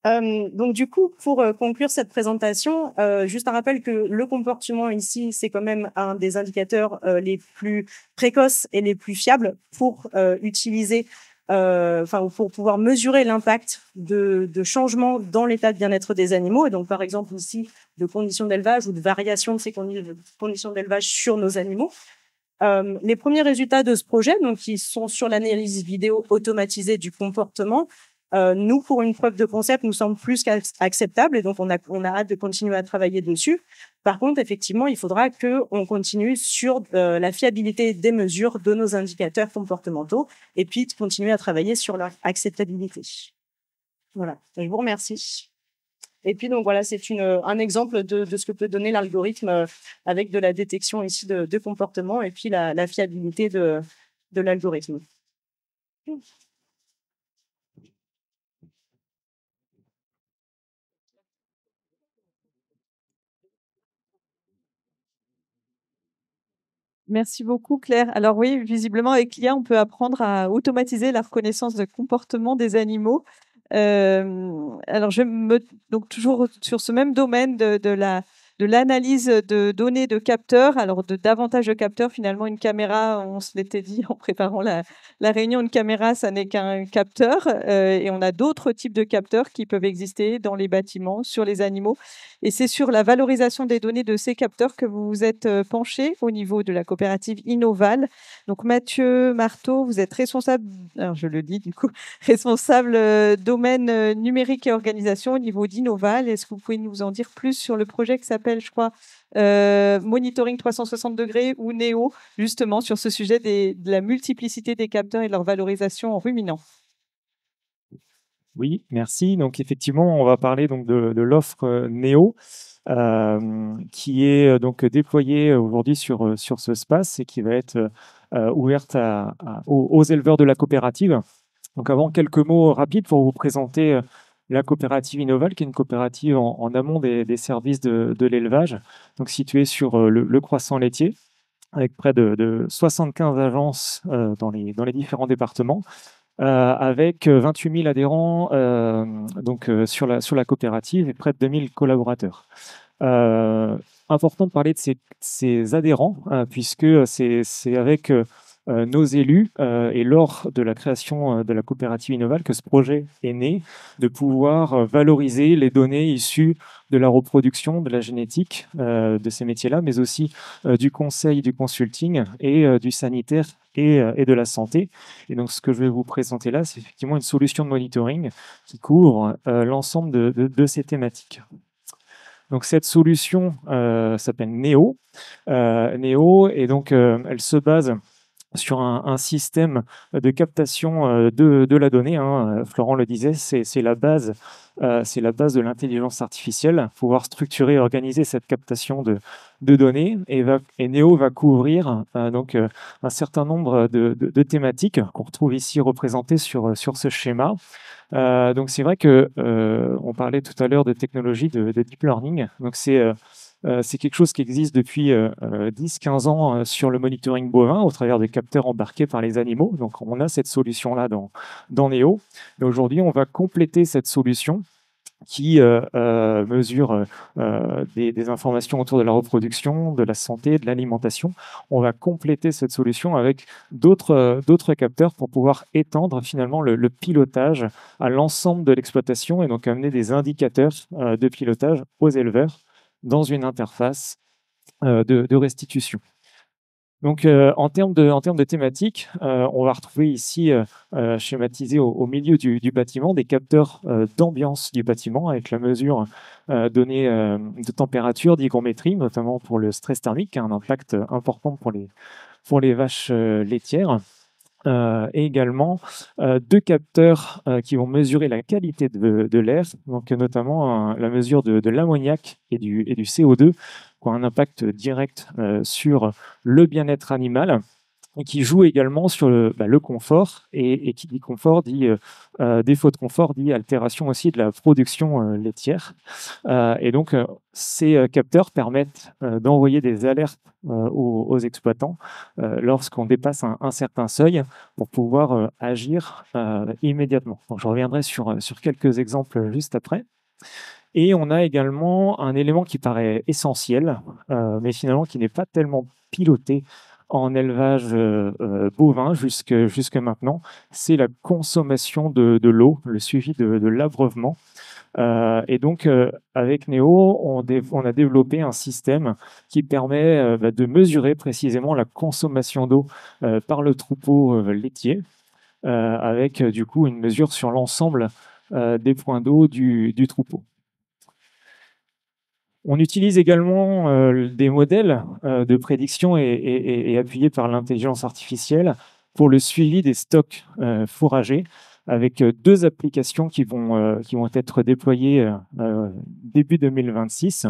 Donc du coup, pour conclure cette présentation, juste un rappel que le comportement ici, c'est quand même un des indicateurs les plus précoces et les plus fiables pour utiliser pour pouvoir mesurer l'impact de changements dans l'état de bien-être des animaux. Et donc, par exemple, ici, de conditions d'élevage ou de variation de ces conditions d'élevage sur nos animaux. Les premiers résultats de ce projet, donc, qui sont sur l'analyse vidéo automatisée du comportement, nous, pour une preuve de concept, nous semble plus qu'acceptable et donc on a hâte de continuer à travailler dessus. Par contre, effectivement, il faudra qu'on continue sur la fiabilité des mesures de nos indicateurs comportementaux et puis de continuer à travailler sur leur acceptabilité. Voilà, je vous remercie. Et puis donc voilà, c'est un exemple de ce que peut donner l'algorithme avec de la détection ici de comportement et puis la fiabilité de l'algorithme. Merci beaucoup, Claire. Alors oui, visiblement, avec l'IA, on peut apprendre à automatiser la reconnaissance de comportement des animaux. Alors, donc toujours sur ce même domaine de la de l'analyse de données de capteurs. Alors, de davantage de capteurs, finalement, une caméra, on se l'était dit en préparant la réunion, une caméra, ça n'est qu'un capteur. Et on a d'autres types de capteurs qui peuvent exister dans les bâtiments, sur les animaux. Et c'est sur la valorisation des données de ces capteurs que vous vous êtes penché au niveau de la coopérative Innoval. Donc, Mathieu Marteau, vous êtes responsable, alors je le dis du coup, responsable domaine numérique et organisation au niveau d'Innoval. Est-ce que vous pouvez nous en dire plus sur le projet qui s'appelle, je crois, Monitoring 360 degrés ou NEO, justement sur ce sujet de la multiplicité des capteurs et de leur valorisation en ruminant? Oui, merci. Donc effectivement, on va parler donc de l'offre NEO qui est donc déployée aujourd'hui sur ce space et qui va être ouverte aux éleveurs de la coopérative. Donc avant, quelques mots rapides pour vous présenter la coopérative Innoval, qui est une coopérative en amont des services de l'élevage, donc située sur le croissant laitier, avec près de 75 agences dans les différents départements, avec 28 000 adhérents sur la coopérative et près de 2 000 collaborateurs. Important de parler de ces adhérents, puisque c'est avec nos élus et lors de la création de la coopérative Innoval que ce projet est né, de pouvoir valoriser les données issues de la reproduction, de la génétique, de ces métiers-là, mais aussi du conseil, du consulting et du sanitaire et de la santé. Et donc, ce que je vais vous présenter là, c'est effectivement une solution de monitoring qui couvre l'ensemble de ces thématiques. Donc, cette solution s'appelle NEO. NEO, et donc, elle se base sur un système de captation de la donnée. Florent le disait, c'est la base de l'intelligence artificielle, pouvoir structurer et organiser cette captation de données. Et NEO va couvrir un certain nombre de thématiques qu'on retrouve ici représentées sur ce schéma. Donc c'est vrai que on parlait tout à l'heure de technologie de deep learning. Donc c'est quelque chose qui existe depuis 10-15 ans sur le monitoring bovin au travers de capteurs embarqués par les animaux. Donc, on a cette solution-là dans NEO. Et aujourd'hui, on va compléter cette solution qui mesure des informations autour de la reproduction, de la santé, de l'alimentation. On va compléter cette solution avec d'autres capteurs pour pouvoir étendre finalement le pilotage à l'ensemble de l'exploitation et donc amener des indicateurs de pilotage aux éleveurs dans une interface de restitution. Donc, en termes de thématiques, on va retrouver ici schématisé au milieu du bâtiment des capteurs d'ambiance du bâtiment avec la mesure donnée de température, d'hygrométrie, notamment pour le stress thermique, qui a un impact important pour les vaches laitières. Et également deux capteurs qui vont mesurer la qualité de l'air, donc notamment la mesure de l'ammoniac et du CO2, qui ont un impact direct sur le bien-être animal, et qui joue également sur le confort, et qui dit confort dit défaut de confort, dit altération aussi de la production laitière. Et donc, ces capteurs permettent d'envoyer des alertes aux exploitants lorsqu'on dépasse un certain seuil pour pouvoir agir immédiatement. Donc, je reviendrai sur quelques exemples juste après. Et on a également un élément qui paraît essentiel, mais finalement qui n'est pas tellement piloté en élevage bovin jusque maintenant, c'est la consommation de l'eau, le suivi de l'abreuvement. Et donc, avec NEO, on a développé un système qui permet de mesurer précisément la consommation d'eau par le troupeau laitier, avec du coup une mesure sur l'ensemble des points d'eau du troupeau. On utilise également des modèles de prédiction et appuyés par l'intelligence artificielle pour le suivi des stocks fourragers, avec deux applications qui vont être déployées début 2026.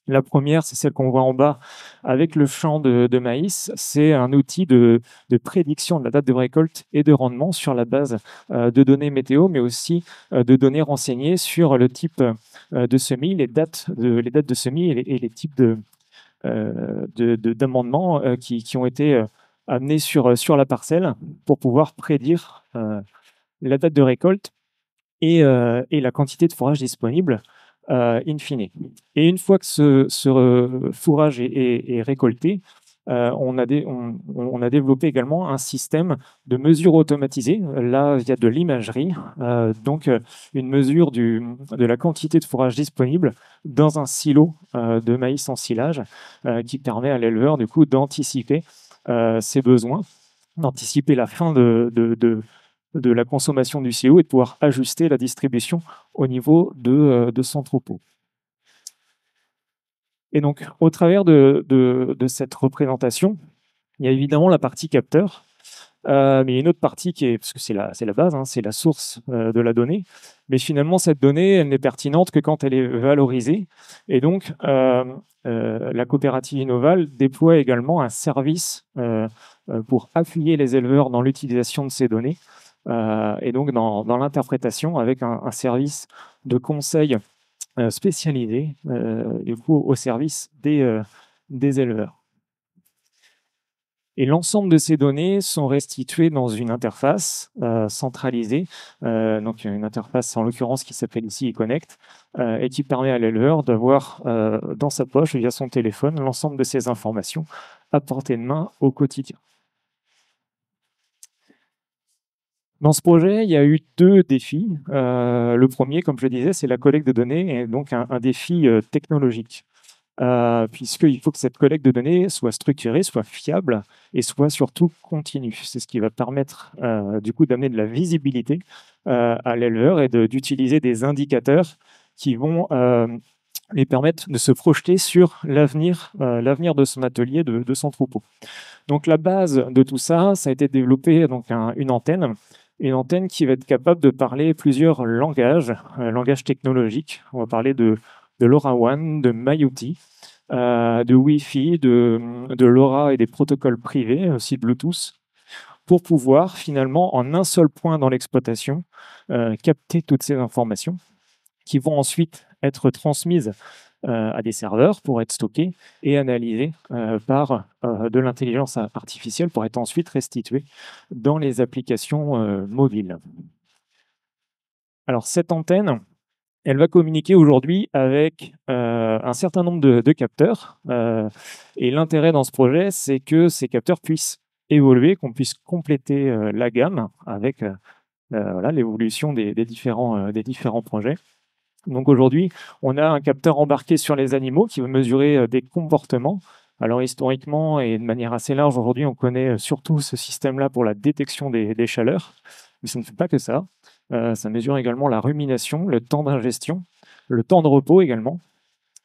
La première, c'est celle qu'on voit en bas avec le champ de maïs. C'est un outil de prédiction de la date de récolte et de rendement sur la base de données météo, mais aussi de données renseignées sur le type de semis, les dates de semis et les types d'amendements qui ont été amenés sur la parcelle pour pouvoir prédire la date de récolte et la quantité de fourrage disponible in fine. Et une fois que ce fourrage est récolté, on a développé également un système de mesure automatisée. Là, il y a de l'imagerie, donc une mesure de la quantité de fourrage disponible dans un silo de maïs en silage qui permet à l'éleveur du coup d'anticiper ses besoins, d'anticiper la fin de la consommation du silo et de pouvoir ajuster la distribution au niveau de son troupeau. Et donc, au travers de cette représentation, il y a évidemment la partie capteur, mais il y a une autre partie qui est, parce que c'est la base, hein, c'est la source de la donnée, mais finalement, cette donnée, elle n'est pertinente que quand elle est valorisée. Et donc, la coopérative Innoval déploie également un service pour appuyer les éleveurs dans l'utilisation de ces données, et donc dans l'interprétation avec un service de conseil spécialisé du coup, au service des éleveurs. Et l'ensemble de ces données sont restituées dans une interface centralisée, donc une interface en l'occurrence qui s'appelle ici eConnect, et qui permet à l'éleveur d'avoir dans sa poche, via son téléphone, l'ensemble de ces informations à portée de main au quotidien. Dans ce projet, il y a eu 2 défis. Le premier, comme je le disais, c'est la collecte de données, et donc un défi technologique, puisqu'il faut que cette collecte de données soit structurée, soit fiable et soit surtout continue. C'est ce qui va permettre du coup d'amener de la visibilité à l'éleveur et d'utiliser des indicateurs qui vont les permettre de se projeter sur l'avenir de son atelier, de son troupeau. Donc la base de tout ça, ça a été développé donc une antenne qui va être capable de parler plusieurs langages technologiques. On va parler de LoRaWAN, de MyUti, de Wi-Fi, de LoRa et des protocoles privés, aussi de Bluetooth, pour pouvoir finalement, en un seul point dans l'exploitation, capter toutes ces informations qui vont ensuite être transmises à des serveurs pour être stockées et analysées par de l'intelligence artificielle pour être ensuite restituées dans les applications mobiles. Alors cette antenne, elle va communiquer aujourd'hui avec un certain nombre de capteurs. Et l'intérêt dans ce projet, c'est que ces capteurs puissent évoluer, qu'on puisse compléter la gamme avec voilà, l'évolution des différents projets. Donc aujourd'hui, on a un capteur embarqué sur les animaux qui va mesurer des comportements. Alors historiquement et de manière assez large, aujourd'hui, on connaît surtout ce système-là pour la détection des chaleurs. Mais ça ne fait pas que ça. Ça mesure également la rumination, le temps d'ingestion, le temps de repos également.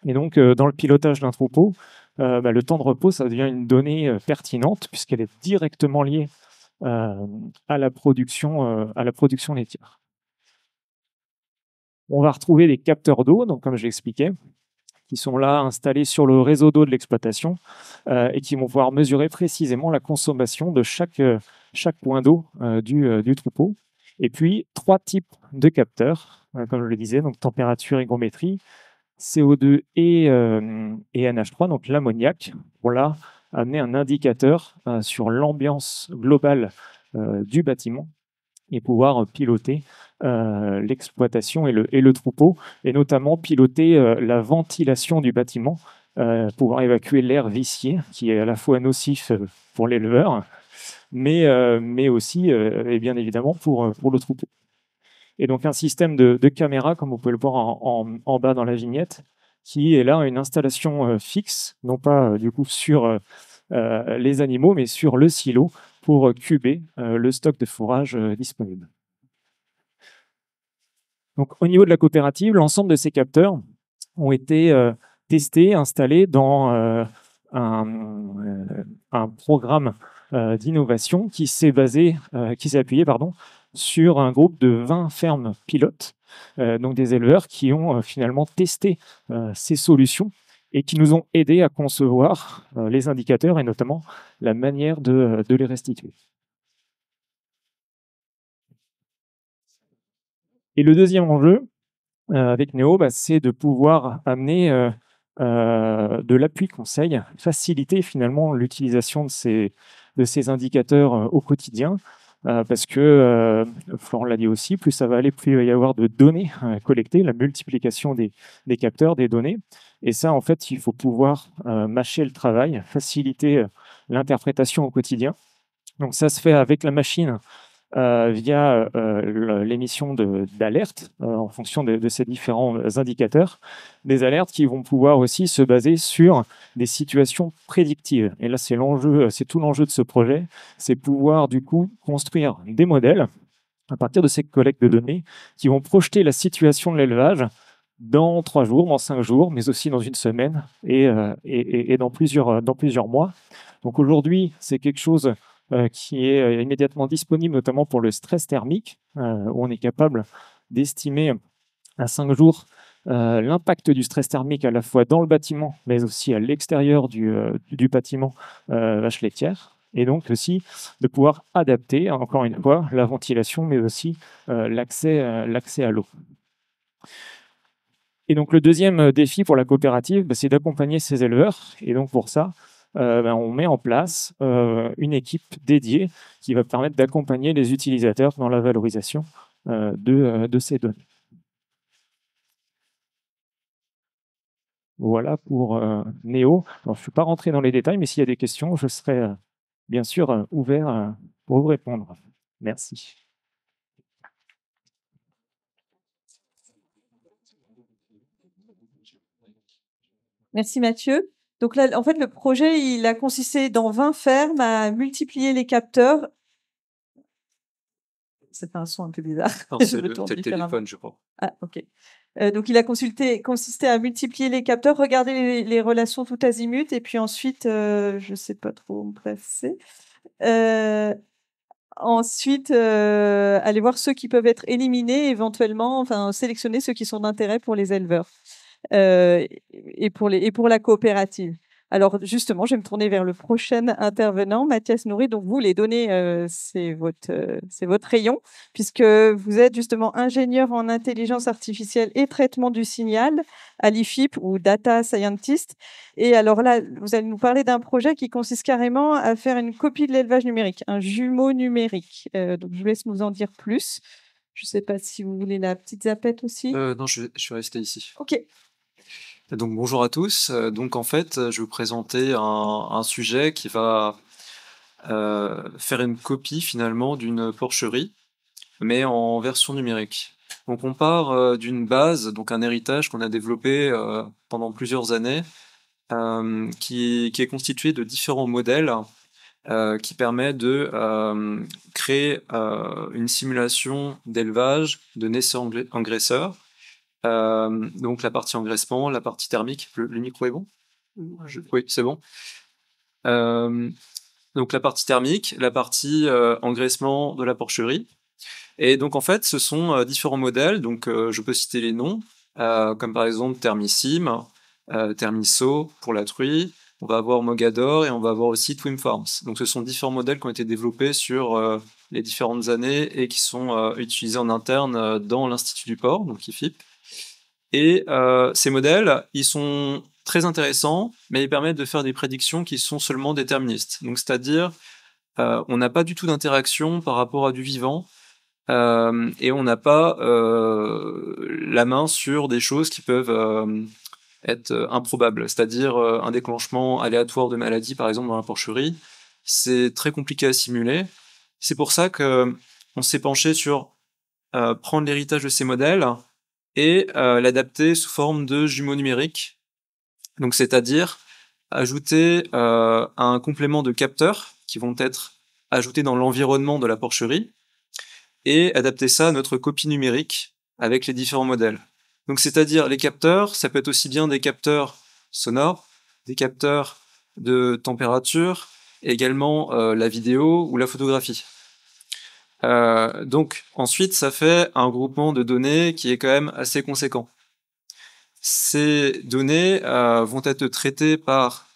Et donc, dans le pilotage d'un troupeau, le temps de repos, ça devient une donnée pertinente puisqu'elle est directement liée à la production laitière. On va retrouver des capteurs d'eau, donc comme je l'expliquais, qui sont là installés sur le réseau d'eau de l'exploitation et qui vont pouvoir mesurer précisément la consommation de chaque point d'eau du troupeau. Et puis, 3 types de capteurs, comme je le disais, donc température, hygrométrie, CO2 et NH3, donc l'ammoniac, pour là amener un indicateur sur l'ambiance globale du bâtiment et pouvoir piloter l'exploitation et le troupeau, et notamment piloter la ventilation du bâtiment, pouvoir évacuer l'air vicié, qui est à la fois nocif pour l'éleveur, mais aussi, et bien évidemment, pour le troupeau. Et donc un système de caméra, comme vous pouvez le voir en bas dans la vignette, qui est là une installation fixe, non pas du coup sur les animaux, mais sur le silo, pour cuber le stock de fourrage disponible. Donc, au niveau de la coopérative, l'ensemble de ces capteurs ont été testés, installés dans un programme d'innovation qui s'est appuyé sur un groupe de 20 fermes pilotes, donc des éleveurs qui ont finalement testé ces solutions et qui nous ont aidés à concevoir les indicateurs et notamment la manière de les restituer. Et le deuxième enjeu avec Néo, c'est de pouvoir amener de l'appui conseil, faciliter finalement l'utilisation de ces indicateurs au quotidien parce que, Florent l'a dit aussi, plus ça va aller, plus il va y avoir de données collectées, la multiplication des capteurs, des données. Et ça, en fait, il faut pouvoir mâcher le travail, faciliter l'interprétation au quotidien. Donc ça se fait avec la machine via l'émission d'alertes en fonction de ces différents indicateurs, des alertes qui vont pouvoir aussi se baser sur des situations prédictives. Et là, c'est l'enjeu, c'est tout l'enjeu de ce projet, c'est pouvoir du coup construire des modèles à partir de ces collectes de données qui vont projeter la situation de l'élevage dans 3 jours, dans 5 jours, mais aussi dans une semaine et dans plusieurs mois. Donc aujourd'hui, c'est quelque chose qui est immédiatement disponible, notamment pour le stress thermique, où on est capable d'estimer à 5 jours l'impact du stress thermique à la fois dans le bâtiment, mais aussi à l'extérieur du bâtiment vache laitière. Et donc aussi de pouvoir adapter, encore une fois, la ventilation, mais aussi l'accès à l'eau. Et donc le deuxième défi pour la coopérative, c'est d'accompagner ces éleveurs. Et donc pour ça, on met en place une équipe dédiée qui va permettre d'accompagner les utilisateurs dans la valorisation de ces données. Voilà pour Néo. Alors, je ne suis pas rentré dans les détails, mais s'il y a des questions, je serai bien sûr ouvert pour vous répondre. Merci. Merci Mathieu. Donc là, en fait, le projet, il a consisté dans 20 fermes à multiplier les capteurs. C'est un son un peu bizarre. Non, Je c'est me le tourne différemment. téléphone, je crois. Ah, ok. Donc, il a consisté à multiplier les capteurs, regarder les relations tout azimut, et puis ensuite, je ne sais pas trop me placer. Ensuite, aller voir ceux qui peuvent être éliminés, éventuellement, enfin, sélectionner ceux qui sont d'intérêt pour les éleveurs et pour la coopérative. Alors, justement, je vais me tourner vers le prochain intervenant, Mathias Nourri. Donc, vous, les données, c'est votre rayon, puisque vous êtes justement ingénieur en intelligence artificielle et traitement du signal à l'IFIP ou data scientist. Et alors là, vous allez nous parler d'un projet qui consiste carrément à faire une copie de l'élevage numérique, un jumeau numérique. Donc, je vous laisse nous en dire plus. Je ne sais pas si vous voulez la petite zapette aussi. Non, je suis resté ici. OK. Donc bonjour à tous. Donc en fait, je vais vous présenter un sujet qui va faire une copie finalement d'une porcherie, mais en version numérique. Donc on part d'une base, donc un héritage qu'on a développé pendant plusieurs années, qui est constitué de différents modèles qui permet de créer une simulation d'élevage de naisseurs-engraisseurs. Donc la partie engraissement, la partie thermique, le micro est bon? Oui, c'est bon. Donc la partie thermique, la partie engraissement de la porcherie. Et donc en fait, ce sont différents modèles, donc je peux citer les noms, comme par exemple Thermissim, Thermiso pour la truie, on va avoir Mogador et on va avoir aussi Twin Farms. Donc ce sont différents modèles qui ont été développés sur les différentes années et qui sont utilisés en interne dans l'Institut du Porc, donc IFIP. Et ces modèles, ils sont très intéressants, mais ils permettent de faire des prédictions qui sont seulement déterministes. Donc, c'est-à-dire, on n'a pas du tout d'interaction par rapport à du vivant, et on n'a pas la main sur des choses qui peuvent être improbables. C'est-à-dire un déclenchement aléatoire de maladie, par exemple dans la porcherie, c'est très compliqué à simuler. C'est pour ça que on s'est penché sur prendre l'héritage de ces modèles et l'adapter sous forme de jumeaux numériques. Donc, c'est-à-dire ajouter un complément de capteurs qui vont être ajoutés dans l'environnement de la porcherie et adapter ça à notre copie numérique avec les différents modèles. Donc, c'est-à-dire les capteurs, ça peut être aussi bien des capteurs sonores, des capteurs de température, et également la vidéo ou la photographie. Donc ensuite, ça fait un groupement de données qui est quand même assez conséquent. Ces données vont être traitées par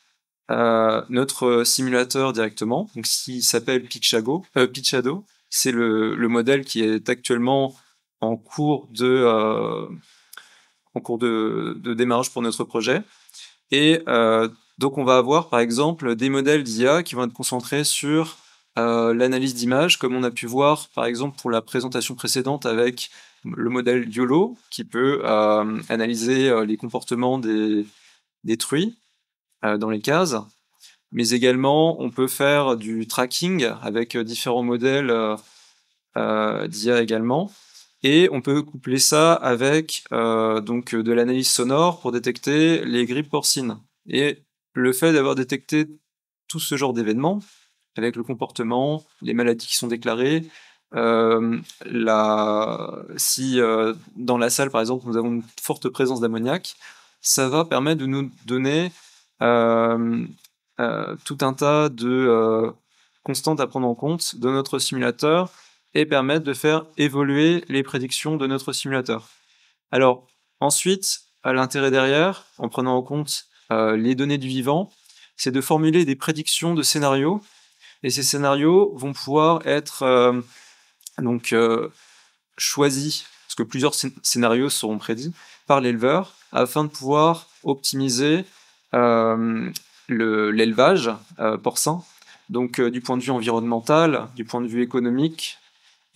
notre simulateur directement, donc qui s'appelle Pitchado. C'est le modèle qui est actuellement en cours de démarrage pour notre projet. Et donc on va avoir par exemple des modèles d'IA qui vont être concentrés sur l'analyse d'images, comme on a pu voir par exemple pour la présentation précédente avec le modèle YOLO qui peut analyser les comportements des truies dans les cases. Mais également, on peut faire du tracking avec différents modèles d'IA également. Et on peut coupler ça avec donc de l'analyse sonore pour détecter les grippes porcines. Et le fait d'avoir détecté tout ce genre d'événements, avec le comportement, les maladies qui sont déclarées, si dans la salle, par exemple, nous avons une forte présence d'ammoniac, ça va permettre de nous donner tout un tas de constantes à prendre en compte de notre simulateur et permettre de faire évoluer les prédictions de notre simulateur. Alors, ensuite, l'intérêt derrière, en prenant en compte les données du vivant, c'est de formuler des prédictions de scénarios. Et ces scénarios vont pouvoir être choisis, parce que plusieurs scénarios seront prédits par l'éleveur, afin de pouvoir optimiser l'élevage porcin, donc du point de vue environnemental, du point de vue économique,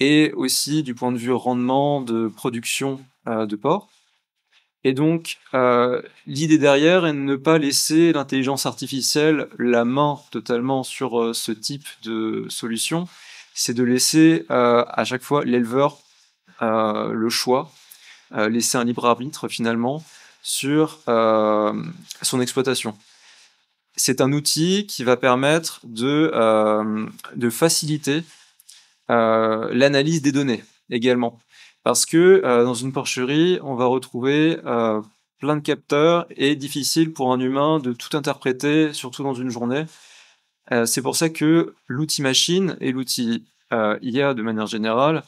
et aussi du point de vue rendement de production de porc. Et donc, l'idée derrière est de ne pas laisser l'intelligence artificielle la main totalement sur ce type de solution, c'est de laisser à chaque fois l'éleveur le choix, laisser un libre arbitre finalement sur son exploitation. C'est un outil qui va permettre de faciliter l'analyse des données également. Parce que dans une porcherie, on va retrouver plein de capteurs et difficile pour un humain de tout interpréter, surtout dans une journée. C'est pour ça que l'outil machine et l'outil IA de manière générale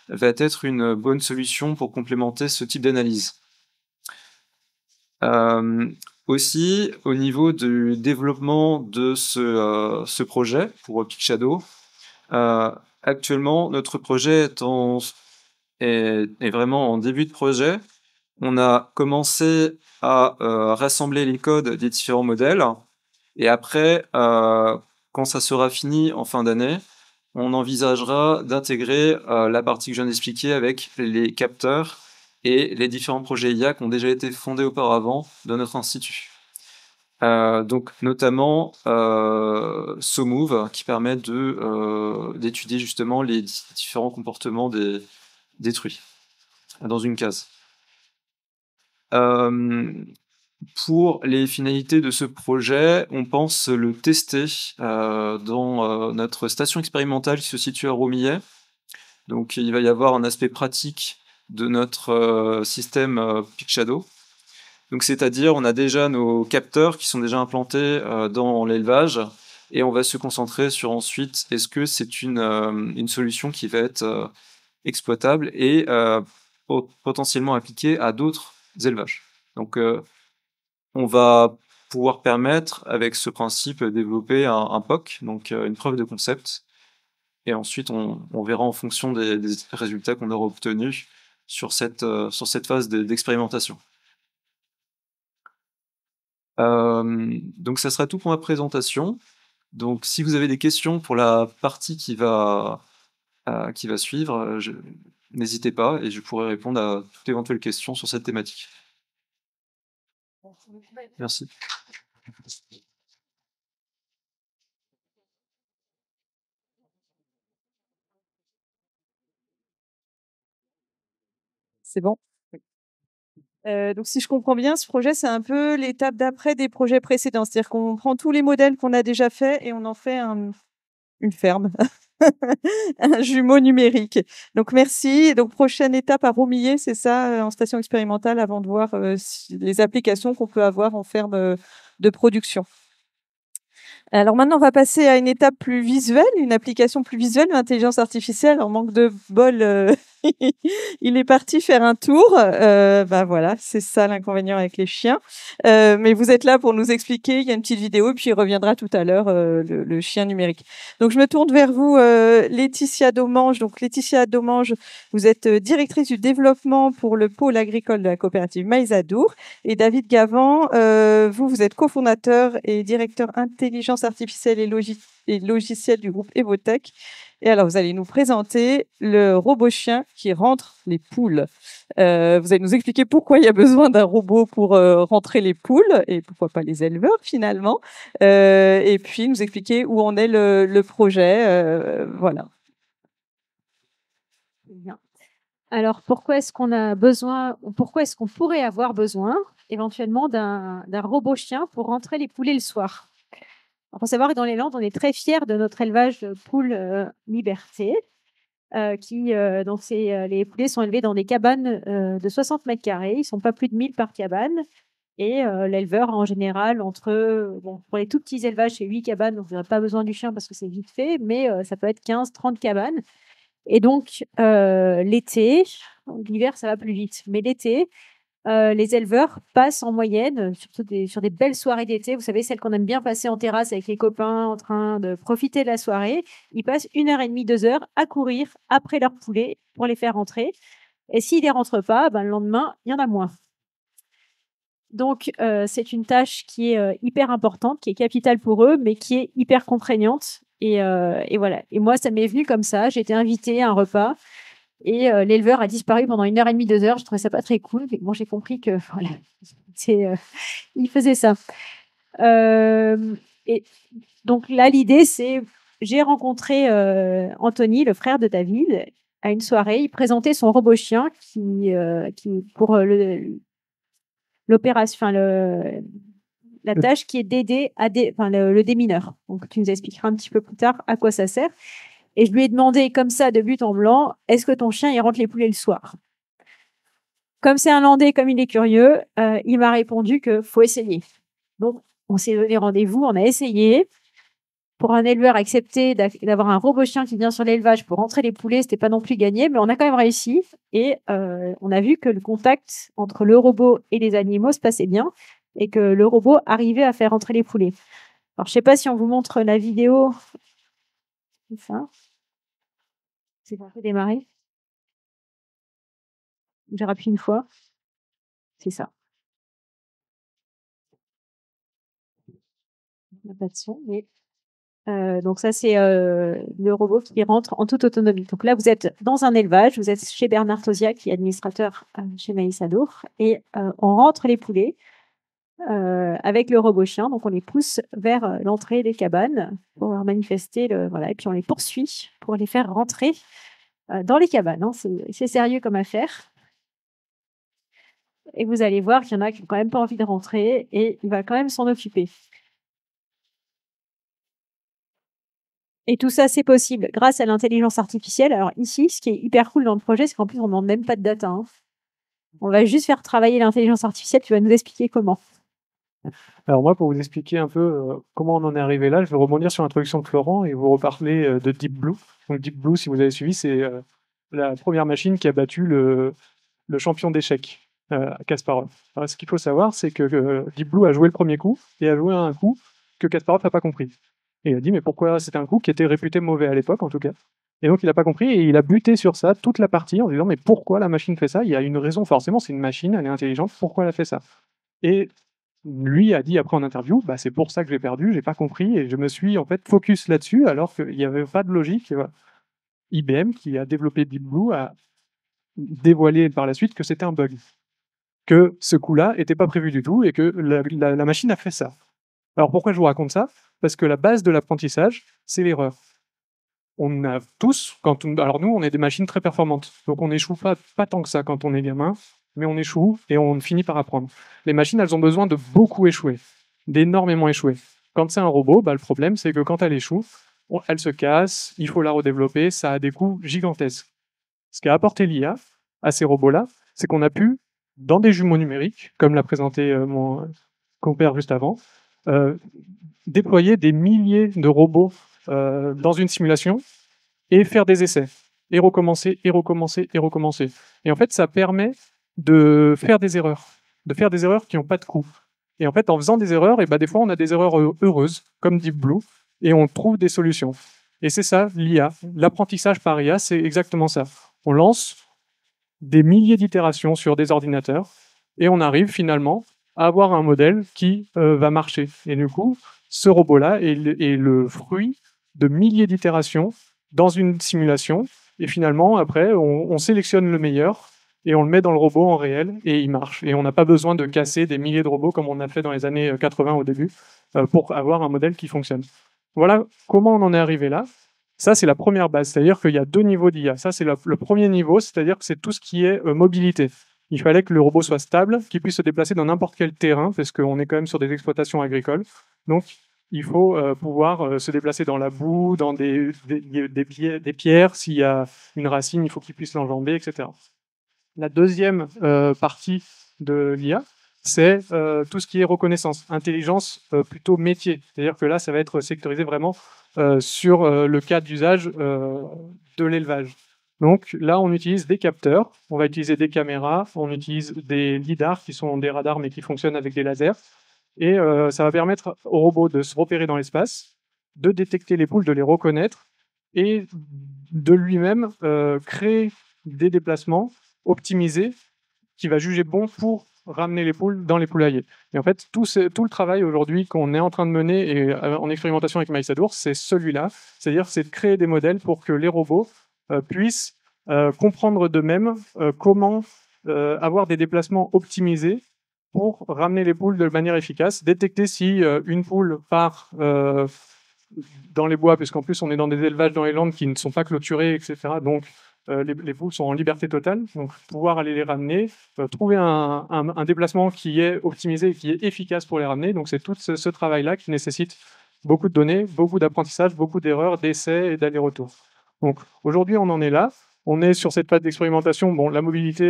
va être une bonne solution pour complémenter ce type d'analyse. Aussi, au niveau du développement de ce projet pour PicShadow, actuellement, notre projet est vraiment en début de projet. On a commencé à rassembler les codes des différents modèles. Et après, quand ça sera fini en fin d'année, on envisagera d'intégrer la partie que je viens d'expliquer avec les capteurs et les différents projets IA qui ont déjà été fondés auparavant dans notre institut. Donc notamment SoMove qui permet d'étudier justement les différents comportements des truies dans une case. Pour les finalités de ce projet, on pense le tester dans notre station expérimentale qui se situe à Romillet. Donc il va y avoir un aspect pratique de notre système PicShadow. Donc c'est-à-dire on a déjà nos capteurs qui sont déjà implantés dans l'élevage et on va se concentrer sur ensuite est-ce que c'est une solution qui va être exploitable et potentiellement appliquée à d'autres élevages. Donc on va pouvoir permettre avec ce principe développer un POC, donc une preuve de concept. Et ensuite, on verra en fonction des résultats qu'on aura obtenus sur cette phase d'expérimentation. Donc, ça sera tout pour ma présentation. Donc, si vous avez des questions pour la partie qui va suivre, n'hésitez pas et je pourrai répondre à toute éventuelle question sur cette thématique. Merci. C'est bon. Donc, si je comprends bien, ce projet, c'est un peu l'étape d'après des projets précédents. C'est-à-dire qu'on prend tous les modèles qu'on a déjà faits et on en fait une ferme, un jumeau numérique. Donc, merci. Donc, prochaine étape à Romillet, c'est ça, en station expérimentale, avant de voir les applications qu'on peut avoir en ferme de production. Alors maintenant, on va passer à une étape plus visuelle, une application plus visuelle de l'intelligence artificielle. En manque de bol, il est parti faire un tour. Voilà, c'est ça l'inconvénient avec les chiens. Mais vous êtes là pour nous expliquer. Il y a une petite vidéo, et puis il reviendra tout à l'heure, le chien numérique. Donc je me tourne vers vous, Laetitia Domange. Donc Laetitia Domange, vous êtes directrice du développement pour le pôle agricole de la coopérative Maïsadour. Et David Gavant, vous êtes cofondateur et directeur intelligence artificielle et et logiciels du groupe Evotech. Et alors, vous allez nous présenter le robot chien qui rentre les poules. Vous allez nous expliquer pourquoi il y a besoin d'un robot pour rentrer les poules et pourquoi pas les éleveurs finalement. Et puis nous expliquer où en est le projet. Voilà. Bien. Alors, pourquoi est-ce qu'on pourrait avoir besoin éventuellement d'un robot chien pour rentrer les poulets le soir? Il faut savoir que dans les Landes, on est très fiers de notre élevage de poules Liberté. Les poulets sont élevés dans des cabanes de 60 mètres carrés. Ils ne sont pas plus de 1000 par cabane. Et l'éleveur, en général, pour les tout petits élevages, c'est 8 cabanes, donc vous n'aurez pas besoin du chien parce que c'est vite fait, mais ça peut être 15, 30 cabanes. Et donc, l'été, l'hiver, ça va plus vite, mais l'été, les éleveurs passent en moyenne, surtout sur des belles soirées d'été, vous savez, celles qu'on aime bien passer en terrasse avec les copains en train de profiter de la soirée, ils passent 1h30, 2 heures à courir après leurs poulets pour les faire rentrer. Et s'ils ne les rentrent pas, le lendemain, il y en a moins. Donc, c'est une tâche qui est hyper importante, qui est capitale pour eux, mais qui est hyper contraignante. Et voilà. Et moi, ça m'est venu comme ça. J'ai été invitée à un repas et l'éleveur a disparu pendant 1h30, 2 heures. Je trouvais ça pas très cool. Mais bon, j'ai compris que voilà, il faisait ça. Et donc là, l'idée, c'est j'ai rencontré Anthony, le frère de David, à une soirée. Il présentait son robot chien qui pour l'opération, la tâche qui est d'aider le démineur. Donc, tu nous expliqueras un petit peu plus tard à quoi ça sert. Et je lui ai demandé comme ça, de but en blanc, est-ce que ton chien, il rentre les poulets le soir? Comme c'est un Landais, comme il est curieux, il m'a répondu qu'il faut essayer. Donc, on s'est donné rendez-vous, on a essayé. Pour un éleveur, accepter d'avoir un robot chien qui vient sur l'élevage pour rentrer les poulets, c'était pas non plus gagné, mais on a quand même réussi. Et on a vu que le contact entre le robot et les animaux se passait bien et que le robot arrivait à faire rentrer les poulets. Alors, je sais pas si on vous montre la vidéo. C'est ça. C'est un peu démarré. J'ai rappuyé une fois. C'est ça. On n'a pas de son, mais donc ça, c'est le robot qui rentre en toute autonomie. Donc là, vous êtes dans un élevage, vous êtes chez Bernard Tosia, qui est administrateur chez Maïs Adour, et on rentre les poulets avec le robot chien. Donc on les pousse vers l'entrée des cabanes pour leur manifester, voilà, et puis on les poursuit pour les faire rentrer dans les cabanes. Hein. C'est sérieux comme affaire. Et vous allez voir qu'il y en a qui n'ont quand même pas envie de rentrer, et il va quand même s'en occuper. Et tout ça, c'est possible grâce à l'intelligence artificielle. Alors ici, ce qui est hyper cool dans le projet, c'est qu'en plus, on ne demande même pas de data. Hein. On va juste faire travailler l'intelligence artificielle. Tu vas nous expliquer comment. Alors moi, pour vous expliquer un peu comment on en est arrivé là, je vais rebondir sur l'introduction de Florent et vous reparler de Deep Blue. Donc Deep Blue, si vous avez suivi, c'est la première machine qui a battu le champion d'échecs, Kasparov. Alors, ce qu'il faut savoir, c'est que Deep Blue a joué le premier coup et a joué un coup que Kasparov n'a pas compris. Et il a dit, mais pourquoi c'était un coup qui était réputé mauvais à l'époque, en tout cas. Et donc, il n'a pas compris et il a buté sur ça toute la partie en disant, mais pourquoi la machine fait ça? Il y a une raison, forcément, c'est une machine, elle est intelligente, pourquoi elle a fait ça? Et lui a dit après en interview, bah, c'est pour ça que j'ai perdu, j'ai pas compris et je me suis en fait focus là-dessus alors qu'il n'y avait pas de logique. Et voilà. IBM, qui a développé Deep Blue, a dévoilé par la suite que c'était un bug. Que ce coup-là n'était pas prévu du tout et que la machine a fait ça. Alors pourquoi je vous raconte ça? Parce que la base de l'apprentissage, c'est l'erreur. On a tous, alors nous, on est des machines très performantes, donc on n'échoue pas tant que ça quand on est gamin, mais on échoue et on finit par apprendre. Les machines, elles ont besoin de beaucoup échouer, d'énormément échouer. Quand c'est un robot, le problème, c'est que quand elle échoue, elle se casse, il faut la redévelopper, ça a des coûts gigantesques. Ce qu'a apporté l'IA à ces robots-là, c'est qu'on a pu, dans des jumeaux numériques, comme l'a présenté mon compère juste avant, déployer des milliers de robots dans une simulation et faire des essais, et recommencer, et recommencer, et recommencer. Et en fait, ça permet de faire des erreurs qui n'ont pas de coût. Et en fait, en faisant des erreurs, et des fois, on a des erreurs heureuses, comme Deep Blue, et on trouve des solutions. Et c'est ça, l'IA. L'apprentissage par IA, c'est exactement ça. On lance des milliers d'itérations sur des ordinateurs, et on arrive finalement à avoir un modèle qui va marcher. Et du coup, ce robot-là est le fruit de milliers d'itérations dans une simulation. Et finalement, après, on sélectionne le meilleur et on le met dans le robot en réel et il marche. Et on n'a pas besoin de casser des milliers de robots comme on a fait dans les années 80 au début pour avoir un modèle qui fonctionne. Voilà comment on en est arrivé là. Ça, c'est la première base, c'est-à-dire qu'il y a deux niveaux d'IA. Ça, c'est le premier niveau, c'est-à-dire que c'est tout ce qui est mobilité. Il fallait que le robot soit stable, qu'il puisse se déplacer dans n'importe quel terrain, parce qu'on est quand même sur des exploitations agricoles. Donc, il faut pouvoir se déplacer dans la boue, dans des pierres. S'il y a une racine, il faut qu'il puisse l'enjamber, etc. La deuxième partie de l'IA, c'est tout ce qui est reconnaissance, intelligence plutôt métier. C'est-à-dire que là, ça va être sectorisé vraiment sur le cas d'usage de l'élevage. Donc là, on utilise des capteurs, on va utiliser des caméras, on utilise des lidars qui sont des radars mais qui fonctionnent avec des lasers. Et ça va permettre au robot de se repérer dans l'espace, de détecter les poules, de les reconnaître et de lui-même créer des déplacements optimisés qui va juger bon pour ramener les poules dans les poulaillers. Et en fait, tout le travail aujourd'hui qu'on est en train de mener et en expérimentation avec Maïsadour, c'est celui-là, c'est-à-dire c'est de créer des modèles pour que les robots puissent comprendre d'eux-mêmes comment avoir des déplacements optimisés pour ramener les poules de manière efficace, détecter si une poule part dans les bois, puisqu'en plus on est dans des élevages dans les landes qui ne sont pas clôturés, etc. Donc les poules sont en liberté totale, donc pouvoir aller les ramener, trouver un déplacement qui est optimisé et qui est efficace pour les ramener. Donc c'est tout ce travail-là qui nécessite beaucoup de données, beaucoup d'apprentissage, beaucoup d'erreurs, d'essais et d'allers-retours. Donc aujourd'hui on en est là. On est sur cette phase d'expérimentation. Bon, la mobilité,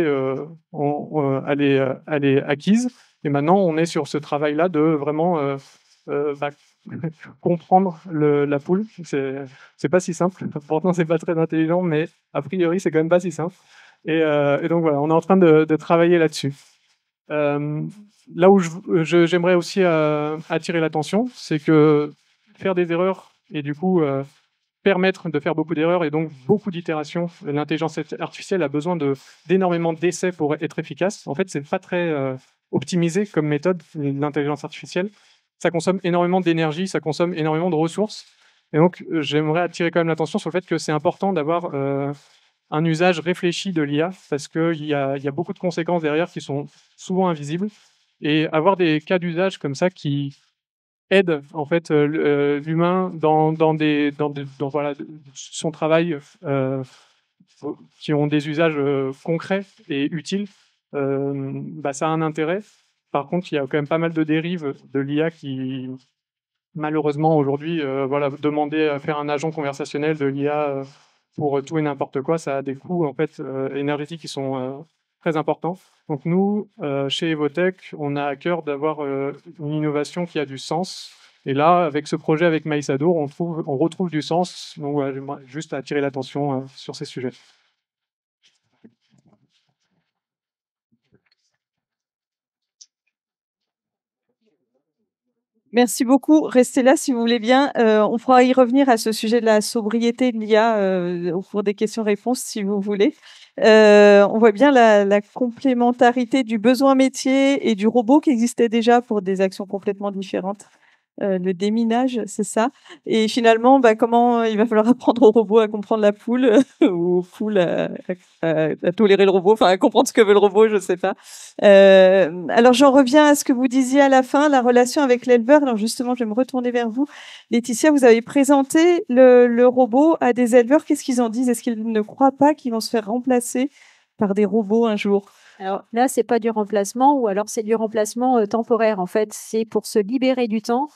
elle est acquise. Et maintenant, on est sur ce travail-là de vraiment comprendre la poule. C'est pas si simple. Pourtant, c'est pas très intelligent, mais a priori, c'est quand même pas si simple. Et donc voilà, on est en train de travailler là-dessus. Là où j'aimerais aussi attirer l'attention, c'est que faire des erreurs et du coup permettre de faire beaucoup d'erreurs et donc beaucoup d'itérations. L'intelligence artificielle a besoin d'énormément d'essais pour être efficace. En fait, c'est pas très optimisé comme méthode, l'intelligence artificielle. Ça consomme énormément d'énergie, ça consomme énormément de ressources. Et donc, j'aimerais attirer quand même l'attention sur le fait que c'est important d'avoir un usage réfléchi de l'IA parce qu'il y a beaucoup de conséquences derrière qui sont souvent invisibles. Et avoir des cas d'usage comme ça qui aide en fait l'humain dans voilà, son travail qui ont des usages concrets et utiles, ça a un intérêt. Par contre, il y a quand même pas mal de dérives de l'IA qui, malheureusement, aujourd'hui, demander à faire un agent conversationnel de l'IA pour tout et n'importe quoi, ça a des coûts en fait énergétiques qui sont très importants. Donc nous, chez Evotech, on a à cœur d'avoir une innovation qui a du sens. Et là, avec ce projet avec Maïsadour, on retrouve du sens. Donc voilà, j'aimerais juste attirer l'attention sur ces sujets. Merci beaucoup. Restez là si vous voulez bien. On pourra y revenir à ce sujet de la sobriété de l'IA au cours des questions-réponses si vous voulez. On voit bien la complémentarité du besoin métier et du robot qui existait déjà pour des actions complètement différentes. Le déminage, c'est ça. Et finalement, comment il va falloir apprendre au robot à comprendre la poule ou aux poules à tolérer le robot, enfin à comprendre ce que veut le robot, je sais pas. Alors j'en reviens à ce que vous disiez à la fin, la relation avec l'éleveur. Alors justement, je vais me retourner vers vous. Laetitia, vous avez présenté le robot à des éleveurs. Qu'est-ce qu'ils en disent? Est-ce qu'ils ne croient pas qu'ils vont se faire remplacer par des robots un jour? Alors là, c'est pas du remplacement, ou alors c'est du remplacement temporaire. En fait, c'est pour se libérer du temps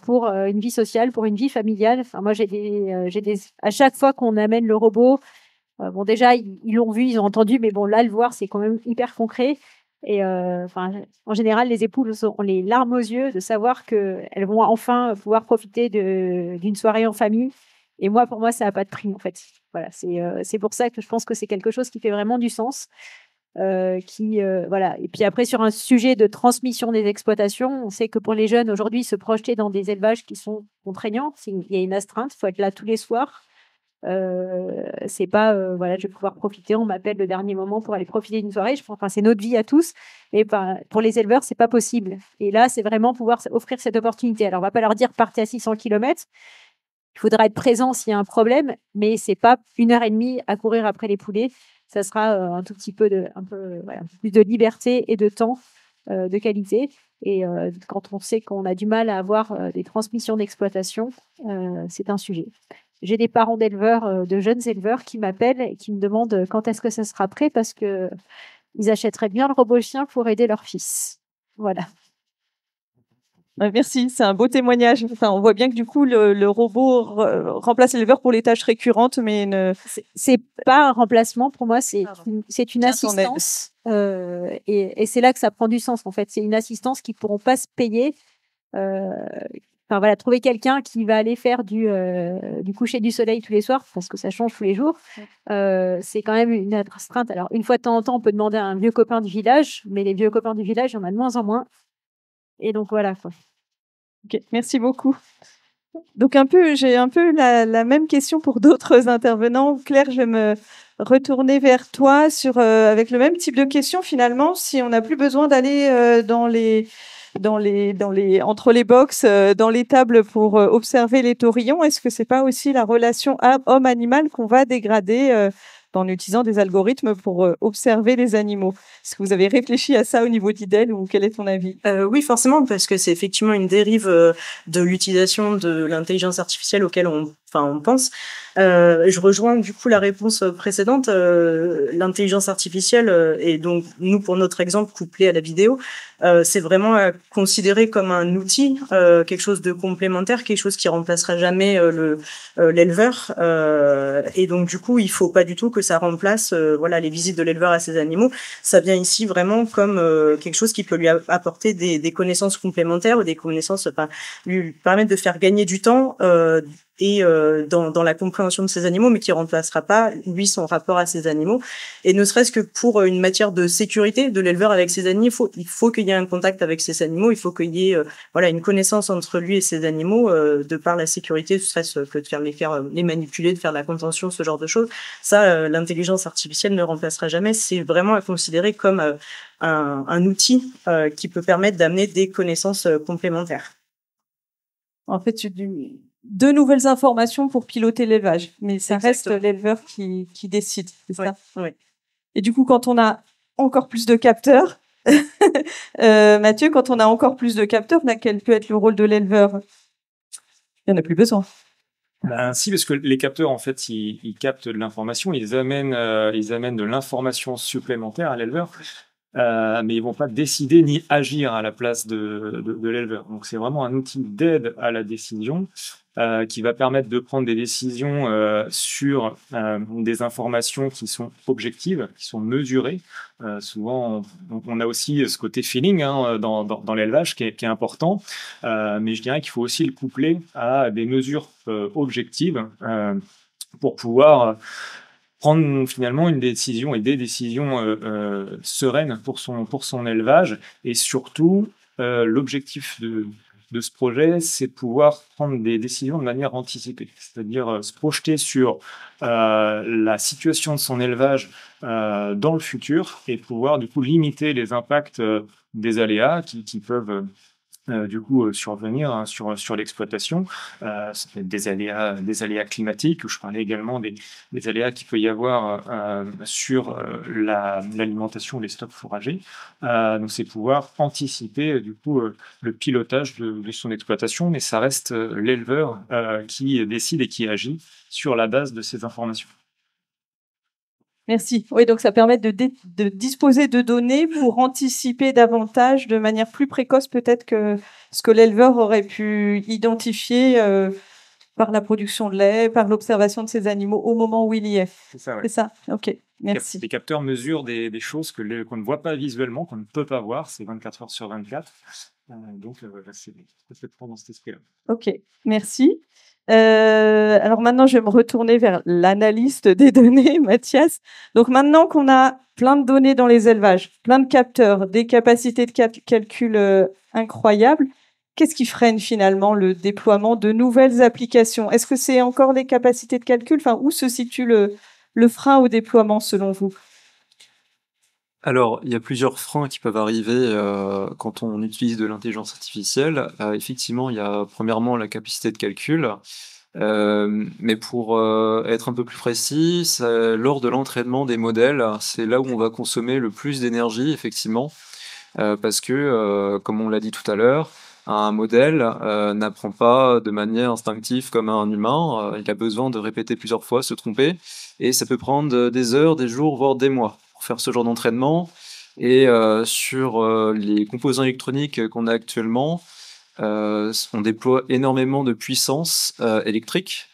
pour une vie sociale, pour une vie familiale. Enfin, moi, à chaque fois qu'on amène le robot, bon, déjà, ils l'ont vu, ils ont entendu, mais bon, là, le voir, c'est quand même hyper concret. Et en général, les épouses ont les larmes aux yeux de savoir qu'elles vont enfin pouvoir profiter d'une soirée en famille. Et moi, pour moi, ça n'a pas de prix, en fait. Voilà, c'est pour ça que je pense que c'est quelque chose qui fait vraiment du sens. Voilà. Et puis après, sur un sujet de transmission des exploitations, on sait que pour les jeunes aujourd'hui, se projeter dans des élevages qui sont contraignants, il y a une astreinte, il faut être là tous les soirs. C'est pas voilà, je vais pouvoir profiter, on m'appelle le dernier moment pour aller profiter d'une soirée. Enfin, c'est notre vie à tous, mais pour les éleveurs, c'est pas possible. Et là, c'est vraiment pouvoir offrir cette opportunité. Alors, on va pas leur dire partez à 600 km, Il faudra être présent s'il y a un problème, mais c'est pas 1 heure et demie à courir après les poulets. Ça sera un tout petit peu un peu plus de liberté et de temps de qualité. Et quand on sait qu'on a du mal à avoir des transmissions d'exploitation, c'est un sujet. J'ai des parents d'éleveurs, de jeunes éleveurs qui m'appellent et qui me demandent quand est-ce que ça sera prêt parce que ils achèteraient bien le robot chien pour aider leur fils. Voilà. Merci, c'est un beau témoignage. Enfin, on voit bien que du coup, le robot remplace l'éleveur pour les tâches récurrentes, mais c'est pas un remplacement pour moi, c'est une Vient ton aide. assistance. Et c'est là que ça prend du sens en fait. C'est une assistance qui pourront pas se payer. Enfin voilà, trouver quelqu'un qui va aller faire du coucher du soleil tous les soirs parce que ça change tous les jours, c'est quand même une astreinte. Alors une fois de temps en temps, on peut demander à un vieux copain du village, mais les vieux copains du village, il y en a de moins en moins. Et donc voilà quoi. Ok, merci beaucoup. Donc j'ai un peu la même question pour d'autres intervenants. Claire, je vais me retourner vers toi avec le même type de question. Finalement, si on n'a plus besoin d'aller entre les box, dans les tables pour observer les taurillons, est-ce que c'est pas aussi la relation homme-animal qu'on va dégrader en utilisant des algorithmes pour observer les animaux? Est-ce que vous avez réfléchi à ça au niveau d'IDEL ou quel est ton avis? Oui, forcément, parce que c'est effectivement une dérive de l'utilisation de l'intelligence artificielle auquel on pense. Je rejoins du coup la réponse précédente. L'intelligence artificielle, et donc nous pour notre exemple couplé à la vidéo, c'est vraiment à considérer comme un outil, quelque chose de complémentaire, quelque chose qui remplacera jamais l'éleveur. Et donc du coup, il faut pas du tout que ça remplace les visites de l'éleveur à ses animaux. Ça vient ici vraiment comme quelque chose qui peut lui apporter des connaissances complémentaires ou des connaissances, lui permettre de faire gagner du temps et dans la compréhension de ces animaux, mais qui remplacera pas lui son rapport à ces animaux. Et ne serait-ce que pour une matière de sécurité de l'éleveur avec ses animaux, il faut qu'il y ait un contact avec ces animaux, il faut qu'il y ait une connaissance entre lui et ses animaux de par la sécurité, ne serait-ce que de faire les manipuler, de faire la contention, ce genre de choses. Ça, l'intelligence artificielle ne remplacera jamais. C'est vraiment à considérer comme un outil qui peut permettre d'amener des connaissances complémentaires. En fait, deux nouvelles informations pour piloter l'élevage, mais ça Exactement. reste l'éleveur qui décide, c'est ça? Oui. Et du coup, quand on a encore plus de capteurs, Mathieu, quand on a encore plus de capteurs, quel peut être le rôle de l'éleveur? Il n'y en a plus besoin. Ben, si, parce que les capteurs, en fait, ils captent de l'information, ils amènent de l'information supplémentaire à l'éleveur, mais ils vont pas décider ni agir à la place de l'éleveur. Donc, c'est vraiment un outil d'aide à la décision qui va permettre de prendre des décisions sur des informations qui sont objectives, qui sont mesurées. Souvent, on a aussi ce côté feeling dans l'élevage qui est important, mais je dirais qu'il faut aussi le coupler à des mesures objectives pour pouvoir prendre finalement une décision et des décisions sereines pour son élevage. Et surtout, l'objectif de ce projet, c'est de pouvoir prendre des décisions de manière anticipée, c'est-à-dire se projeter sur la situation de son élevage dans le futur et pouvoir du coup limiter les impacts des aléas qui peuvent du coup survenir sur l'exploitation. Ça peut être des aléas climatiques, où je parlais également des aléas qu'il peut y avoir sur l'alimentation, les stocks fourragers. Donc c'est pouvoir anticiper du coup le pilotage de son exploitation, mais ça reste l'éleveur qui décide et qui agit sur la base de ces informations. Merci. Oui, donc ça permet de disposer de données pour anticiper davantage, de manière plus précoce peut-être que ce que l'éleveur aurait pu identifier par la production de lait, par l'observation de ses animaux au moment où il y est. C'est ça, ouais. C'est ça. Ok, merci. Les capteurs mesurent des choses qu'on ne voit pas visuellement, qu'on ne peut pas voir. C'est 24 heures sur 24. Donc, c'est dans cet esprit-là. Ok, merci. Alors maintenant, je vais me retourner vers l'analyste des données, Mathias. Donc maintenant qu'on a plein de données dans les élevages, plein de capteurs, des capacités de calcul incroyables, qu'est-ce qui freine finalement le déploiement de nouvelles applications? Est-ce que c'est encore les capacités de calcul? Enfin, où se situe le frein au déploiement selon vous? Alors, il y a plusieurs freins qui peuvent arriver quand on utilise de l'intelligence artificielle. Effectivement, il y a premièrement la capacité de calcul. Mais pour être un peu plus précis, lors de l'entraînement des modèles, c'est là où on va consommer le plus d'énergie, effectivement, parce que, comme on l'a dit tout à l'heure, un modèle n'apprend pas de manière instinctive comme un humain. Il a besoin de répéter plusieurs fois, se tromper, et ça peut prendre des heures, des jours, voire des mois pour faire ce genre d'entraînement. Et sur les composants électroniques qu'on a actuellement, on déploie énormément de puissance électrique.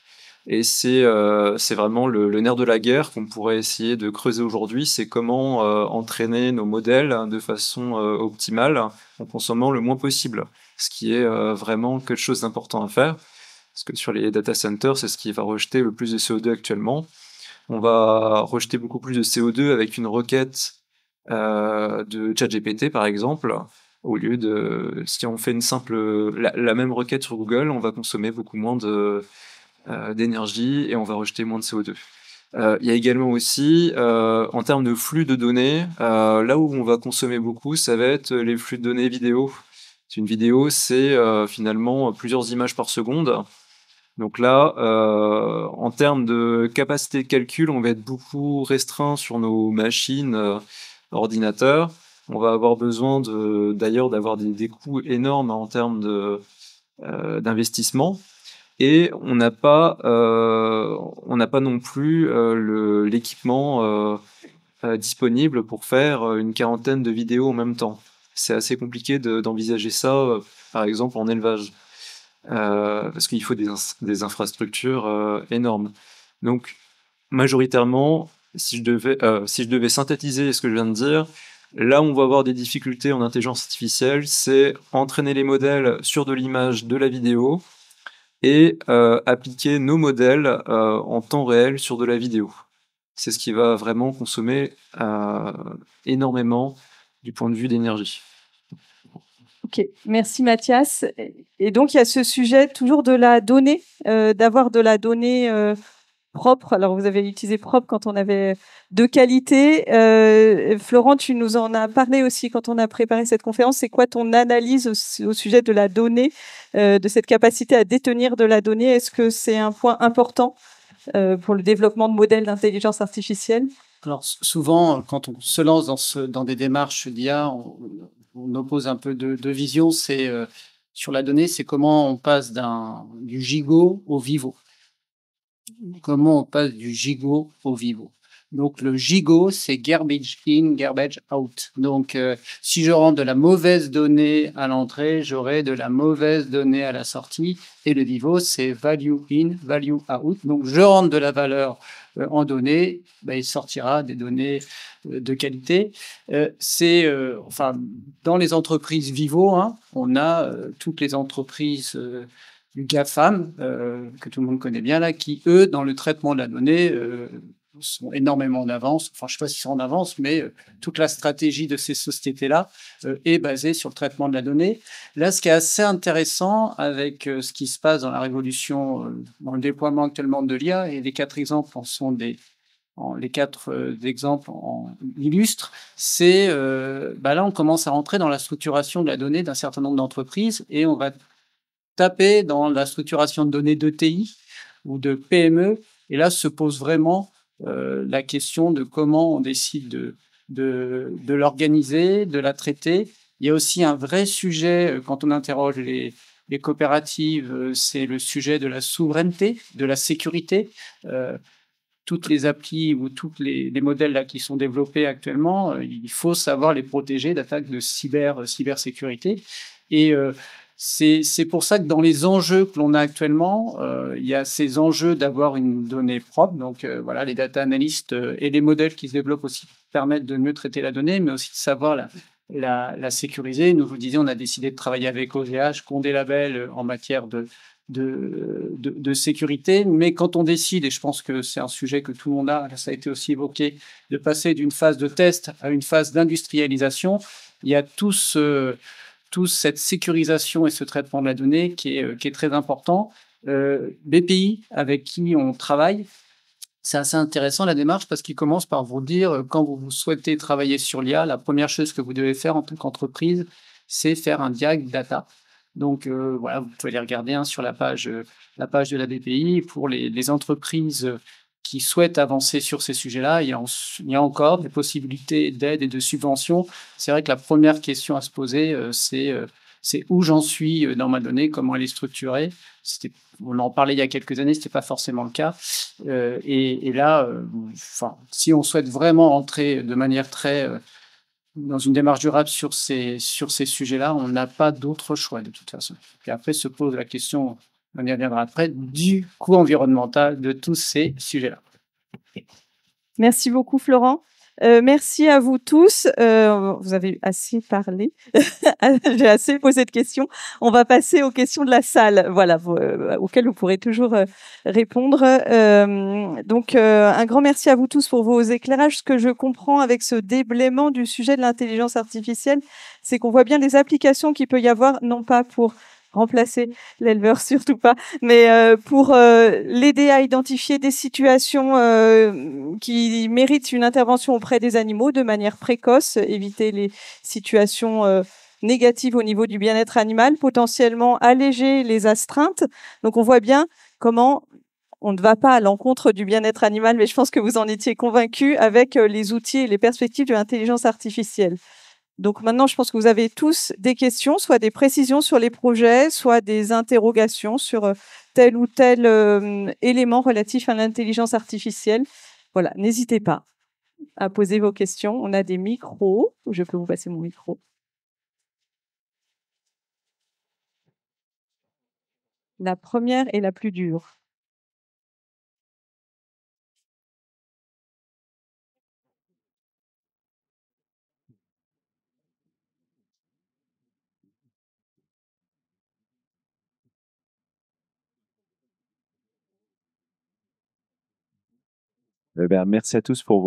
Et c'est vraiment le nerf de la guerre qu'on pourrait essayer de creuser aujourd'hui. C'est comment entraîner nos modèles de façon optimale en consommant le moins possible. Ce qui est vraiment quelque chose d'important à faire. Parce que sur les data centers, c'est ce qui va rejeter le plus de CO2 actuellement. On va rejeter beaucoup plus de CO2 avec une requête de ChatGPT, par exemple. Au lieu de, si on fait la même requête sur Google, on va consommer beaucoup moins d'énergie et on va rejeter moins de CO2. Il y a également aussi, en termes de flux de données, là où on va consommer beaucoup, ça va être les flux de données vidéo. Une vidéo, c'est finalement plusieurs images par seconde. Donc là, en termes de capacité de calcul, on va être beaucoup restreint sur nos machines, ordinateurs. On va avoir besoin d'ailleurs d'avoir des coûts énormes en termes d'investissement. Et on n'a pas non plus l'équipement disponible pour faire une quarantaine de vidéos en même temps. C'est assez compliqué d'envisager ça, par exemple en élevage, parce qu'il faut des infrastructures énormes. Donc, majoritairement, si je devais synthétiser ce que je viens de dire, là où on va avoir des difficultés en intelligence artificielle, c'est entraîner les modèles sur de l'image, de la vidéo, et appliquer nos modèles en temps réel sur de la vidéo. C'est ce qui va vraiment consommer énormément du point de vue d'énergie. Ok, merci Mathias. Et donc il y a ce sujet toujours de la donnée, d'avoir de la donnée propre. Alors vous avez utilisé propre quand on avait de qualité. Florent, tu nous en as parlé aussi quand on a préparé cette conférence. C'est quoi ton analyse au sujet de la donnée, de cette capacité à détenir de la donnée? Est-ce que c'est un point important pour le développement de modèles d'intelligence artificielle? Alors souvent, quand on se lance dans des démarches d'IA, on oppose un peu de vision. C'est sur la donnée, c'est comment on passe du gigot au vivo. Comment on passe du gigot au vivo. Donc le gigot, c'est garbage in, garbage out. Donc si je rentre de la mauvaise donnée à l'entrée, j'aurai de la mauvaise donnée à la sortie. Et le vivo, c'est value in, value out. Donc je rentre de la valeur en données, il sortira des données de qualité. Enfin, dans les entreprises Vivo, on a toutes les entreprises du GAFAM, que tout le monde connaît bien là, qui, eux, dans le traitement de la donnée, sont énormément en avance. Enfin, je ne sais pas s'ils sont en avance, mais toute la stratégie de ces sociétés-là est basée sur le traitement de la donnée. Là, ce qui est assez intéressant avec ce qui se passe dans la révolution, dans le déploiement actuellement de l'IA, et les 4 exemples en sont les 4 exemples illustrent, c'est là, on commence à rentrer dans la structuration de la donnée d'un certain nombre d'entreprises et on va taper dans la structuration de données d'ETI ou de PME. Et là, se pose vraiment la question de comment on décide de l'organiser, de la traiter. Il y a aussi un vrai sujet, quand on interroge les coopératives, c'est le sujet de la souveraineté, de la sécurité. Toutes les applis ou tous les modèles là, qui sont développés actuellement, il faut savoir les protéger d'attaques de cybersécurité. Et c'est pour ça que dans les enjeux que l'on a actuellement, il y a ces enjeux d'avoir une donnée propre. Donc voilà, les data analystes et les modèles qui se développent aussi permettent de mieux traiter la donnée, mais aussi de savoir la sécuriser. Nous vous disiez, on a décidé de travailler avec OVH, Condé Label en matière de sécurité. Mais quand on décide, et je pense que c'est un sujet que tout le monde a, ça a été aussi évoqué, de passer d'une phase de test à une phase d'industrialisation, il y a toute cette sécurisation et ce traitement de la donnée qui est très important. BPI, avec qui on travaille, c'est assez intéressant la démarche parce qu'il commence par vous dire, quand vous souhaitez travailler sur l'IA, la première chose que vous devez faire en tant qu'entreprise, c'est faire un diag data. Donc voilà, vous pouvez les regarder hein, sur la page de la BPI. Pour les entreprises qui souhaitent avancer sur ces sujets-là, il y a encore des possibilités d'aide et de subventions. C'est vrai que la première question à se poser, c'est où j'en suis dans ma donnée, comment elle est structurée. On en parlait il y a quelques années, ce n'était pas forcément le cas. Et là, si on souhaite vraiment entrer de manière très dans une démarche durable sur ces sujets-là, on n'a pas d'autre choix de toute façon. Et après se pose la question, on y reviendra après, du coût environnemental de tous ces sujets-là. Merci beaucoup, Florent. Merci à vous tous. Vous avez assez parlé. J'ai assez posé de questions. On va passer aux questions de la salle, voilà, auxquelles vous pourrez toujours répondre. Donc, un grand merci à vous tous pour vos éclairages. Ce que je comprends avec ce déblaiement du sujet de l'intelligence artificielle, c'est qu'on voit bien les applications qu'il peut y avoir, non pas pour remplacer l'éleveur, surtout pas, mais pour l'aider à identifier des situations qui méritent une intervention auprès des animaux de manière précoce, éviter les situations négatives au niveau du bien-être animal, potentiellement alléger les astreintes. Donc on voit bien comment on ne va pas à l'encontre du bien-être animal, mais je pense que vous en étiez convaincus avec les outils et les perspectives de l'intelligence artificielle. Donc maintenant, je pense que vous avez tous des questions, soit des précisions sur les projets, soit des interrogations sur tel ou tel élément relatif à l'intelligence artificielle. Voilà, n'hésitez pas à poser vos questions. On a des micros. Je peux vous passer mon micro. La première est la plus dure. Merci à tous pour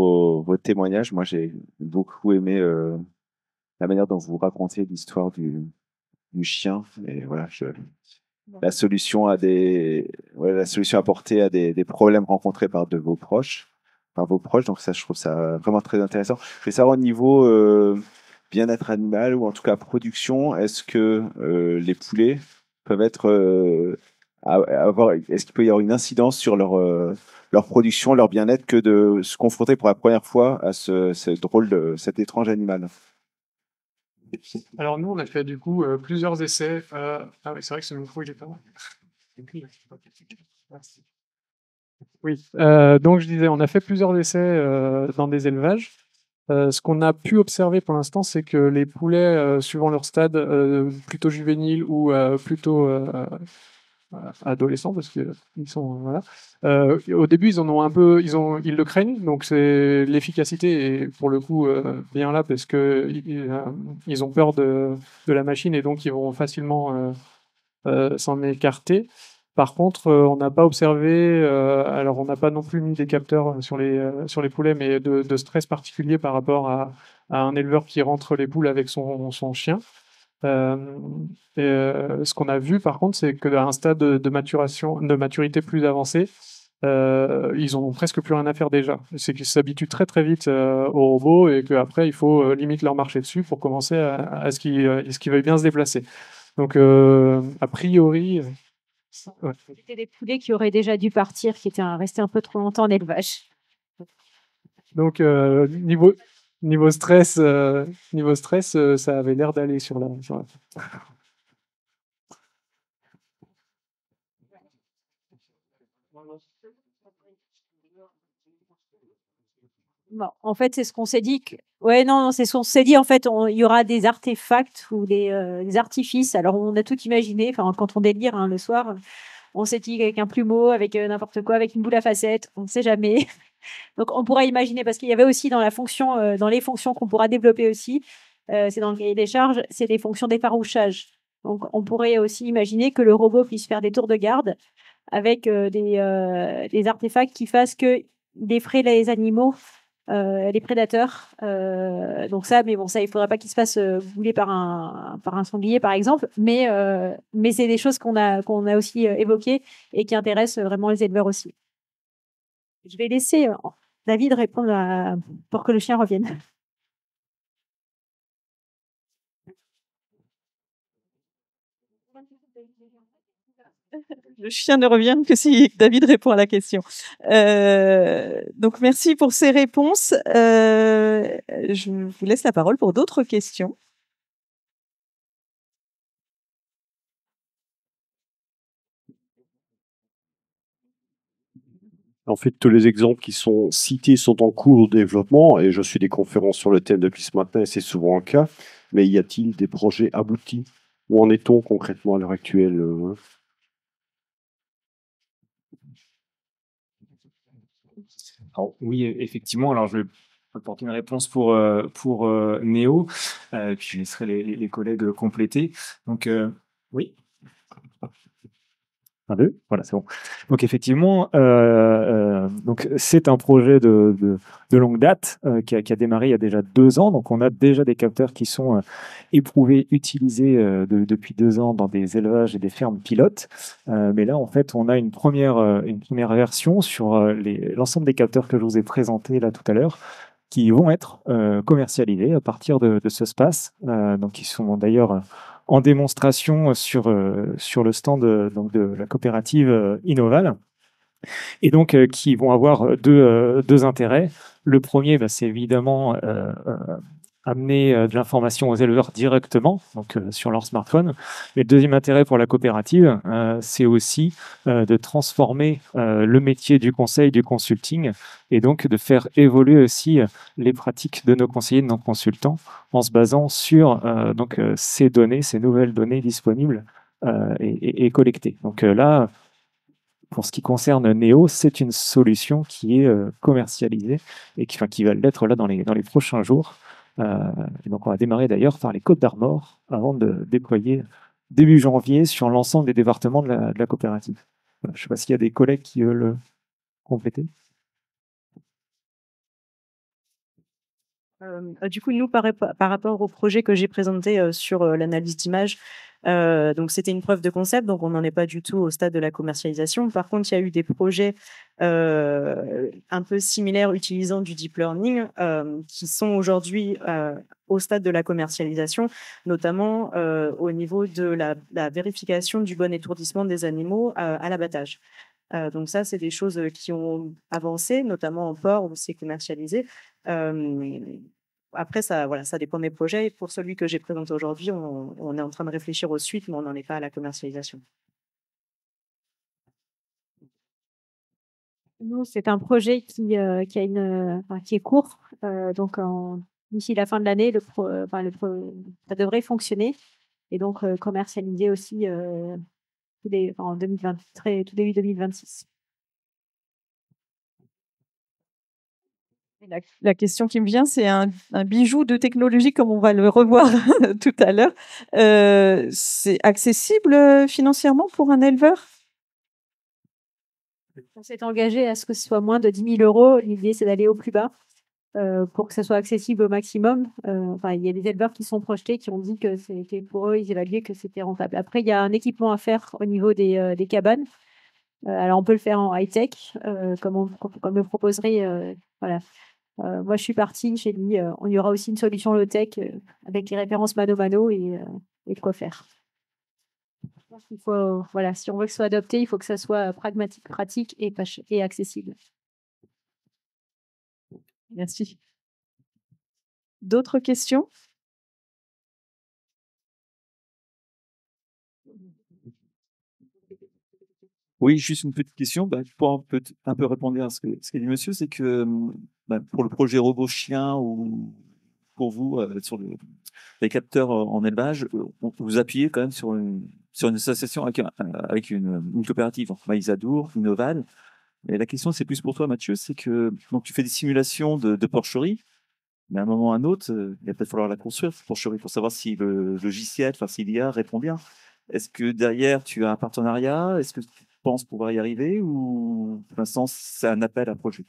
vos témoignages. Moi, j'ai beaucoup aimé la manière dont vous racontez l'histoire du chien. Et voilà, la solution la solution apportée à des problèmes rencontrés par vos proches. Donc ça, je trouve ça vraiment très intéressant. Je voulais savoir au niveau bien-être animal ou en tout cas production, est-ce que les poulets peuvent être est-ce qu'il peut y avoir une incidence sur leur production, leur bien-être, que de se confronter pour la première fois à cet étrange animal? Alors nous, on a fait du coup plusieurs essais. Ah oui, c'est vrai que ce micro, il est pas mal. Merci. Oui, donc je disais, on a fait plusieurs essais dans des élevages. Ce qu'on a pu observer pour l'instant, c'est que les poulets, suivant leur stade, plutôt juvénile ou plutôt adolescents, parce que ils sont voilà. Au début, ils en ont un peu, ils le craignent, donc c'est l'efficacité est pour le coup bien là parce que ils ont peur de la machine et donc ils vont facilement s'en écarter. Par contre, on n'a pas observé, alors on n'a pas non plus mis des capteurs sur les poulets, mais de stress particulier par rapport à un éleveur qui rentre les poules avec son chien. Ce qu'on a vu par contre, c'est qu'à un stade de maturité plus avancé, ils ont presque plus rien à faire déjà. C'est qu'ils s'habituent très très vite aux robots et qu'après il faut limite leur marcher dessus pour commencer à ce qu'ils veuillent bien se déplacer. Donc a priori, ouais. C'était des poulets qui auraient déjà dû partir, qui étaient restés un peu trop longtemps en élevage. Donc niveau stress, ça avait l'air d'aller sur la. Bon, en fait, c'est ce qu'on s'est dit. Ouais, non, c'est ce qu'on s'est dit. En fait, il y aura des artefacts ou des artifices. Alors, on a tout imaginé. Enfin, quand on délire le soir, on s'est dit avec un plumeau, avec n'importe quoi, avec une boule à facettes. On ne sait jamais. Donc, on pourra imaginer parce qu'il y avait aussi dans la fonction, dans les fonctions qu'on pourra développer aussi. C'est dans le cahier des charges. C'est des fonctions d'effarouchage. Donc, on pourrait aussi imaginer que le robot puisse faire des tours de garde avec des artefacts qui fassent que défraient les animaux. Les prédateurs. Donc ça, mais bon, ça, il faudrait pas qu'il se fasse bouler par un sanglier, par exemple. Mais c'est des choses qu'on a aussi évoquées et qui intéressent vraiment les éleveurs aussi. Je vais laisser David répondre pour que le chien revienne. Le chien ne revient que si David répond à la question. Donc, merci pour ces réponses. Je vous laisse la parole pour d'autres questions. En fait, tous les exemples qui sont cités sont en cours de développement et je suis des conférences sur le thème depuis ce matin et c'est souvent le cas. Mais y a-t-il des projets aboutis? Où en est-on concrètement à l'heure actuelle? Alors, oui, effectivement. Alors, je vais apporter une réponse pour Néo, puis je laisserai les collègues compléter. Donc, oui. Un, deux, voilà, c'est bon. Donc effectivement, donc c'est un projet de longue date qui a démarré il y a déjà 2 ans. Donc on a déjà des capteurs qui sont éprouvés, utilisés depuis 2 ans dans des élevages et des fermes pilotes. Mais là, en fait, on a une première version sur l'ensemble des capteurs que je vous ai présentés là tout à l'heure, qui vont être commercialisés à partir de ce space. Donc ils sont d'ailleurs en démonstration sur le stand donc de la coopérative Innoval, et donc qui vont avoir deux intérêts. Le premier, c'est évidemment amener de l'information aux éleveurs directement, donc sur leur smartphone. Mais le deuxième intérêt pour la coopérative, c'est aussi de transformer le métier du conseil, du consulting, et donc de faire évoluer aussi les pratiques de nos conseillers, de nos consultants, en se basant sur ces données, ces nouvelles données disponibles et collectées. Donc là, pour ce qui concerne Neo, c'est une solution qui est commercialisée et qui va l'être là dans les prochains jours. Et donc on va démarrer d'ailleurs par les Côtes d'Armor avant de déployer début janvier sur l'ensemble des départements de la coopérative. Voilà, je ne sais pas s'il y a des collègues qui veulent compléter. Du coup, nous, par rapport au projet que j'ai présenté sur l'analyse d'image, donc c'était une preuve de concept, donc on n'en est pas du tout au stade de la commercialisation. Par contre, il y a eu des projets un peu similaires utilisant du deep learning qui sont aujourd'hui au stade de la commercialisation, notamment au niveau de la vérification du bon étourdissement des animaux à l'abattage. Donc ça, c'est des choses qui ont avancé, notamment en port où c'est commercialisé. Après, ça dépend des projets. Et pour celui que j'ai présenté aujourd'hui, on est en train de réfléchir aux suites, mais on n'en est pas à la commercialisation. Nous, c'est un projet qui est court. Donc, d'ici la fin de l'année, ça devrait fonctionner et donc commercialiser aussi en 2023, tout début 2026. La question qui me vient, c'est un bijou de technologie, comme on va le revoir tout à l'heure. C'est accessible financièrement pour un éleveur? On s'est engagé à ce que ce soit moins de 10 000 euros. L'idée, c'est d'aller au plus bas pour que ce soit accessible au maximum. Il y a des éleveurs qui sont projetés, qui ont dit que c'était pour eux, ils évaluaient que c'était rentable. Après, il y a un équipement à faire au niveau des cabanes. Alors, on peut le faire en high-tech, comme le proposerait. Voilà. Moi, je suis partie, j'ai dit, il y aura aussi une solution low-tech avec les références mano-mano et de quoi faire. Il faut, si on veut que ce soit adopté, il faut que ça soit pragmatique, pratique et accessible. Merci. D'autres questions? Oui, juste une petite question. Pour un peu répondre à ce qu'a dit monsieur, c'est que pour le projet robot chien ou pour vous, sur les capteurs en élevage, vous appuyez quand même sur une association avec une coopérative, Maïsadour, Innoval. Et la question, c'est plus pour toi, Mathieu, c'est que donc, tu fais des simulations de porcherie, mais à un moment ou à un autre, il va peut-être falloir la construire, cette porcherie, pour savoir si le logiciel, si l'IA répond bien. Est-ce que derrière, tu as un partenariat? Est-ce que tu penses pouvoir y arriver ou pour l'instant, c'est un appel à projet?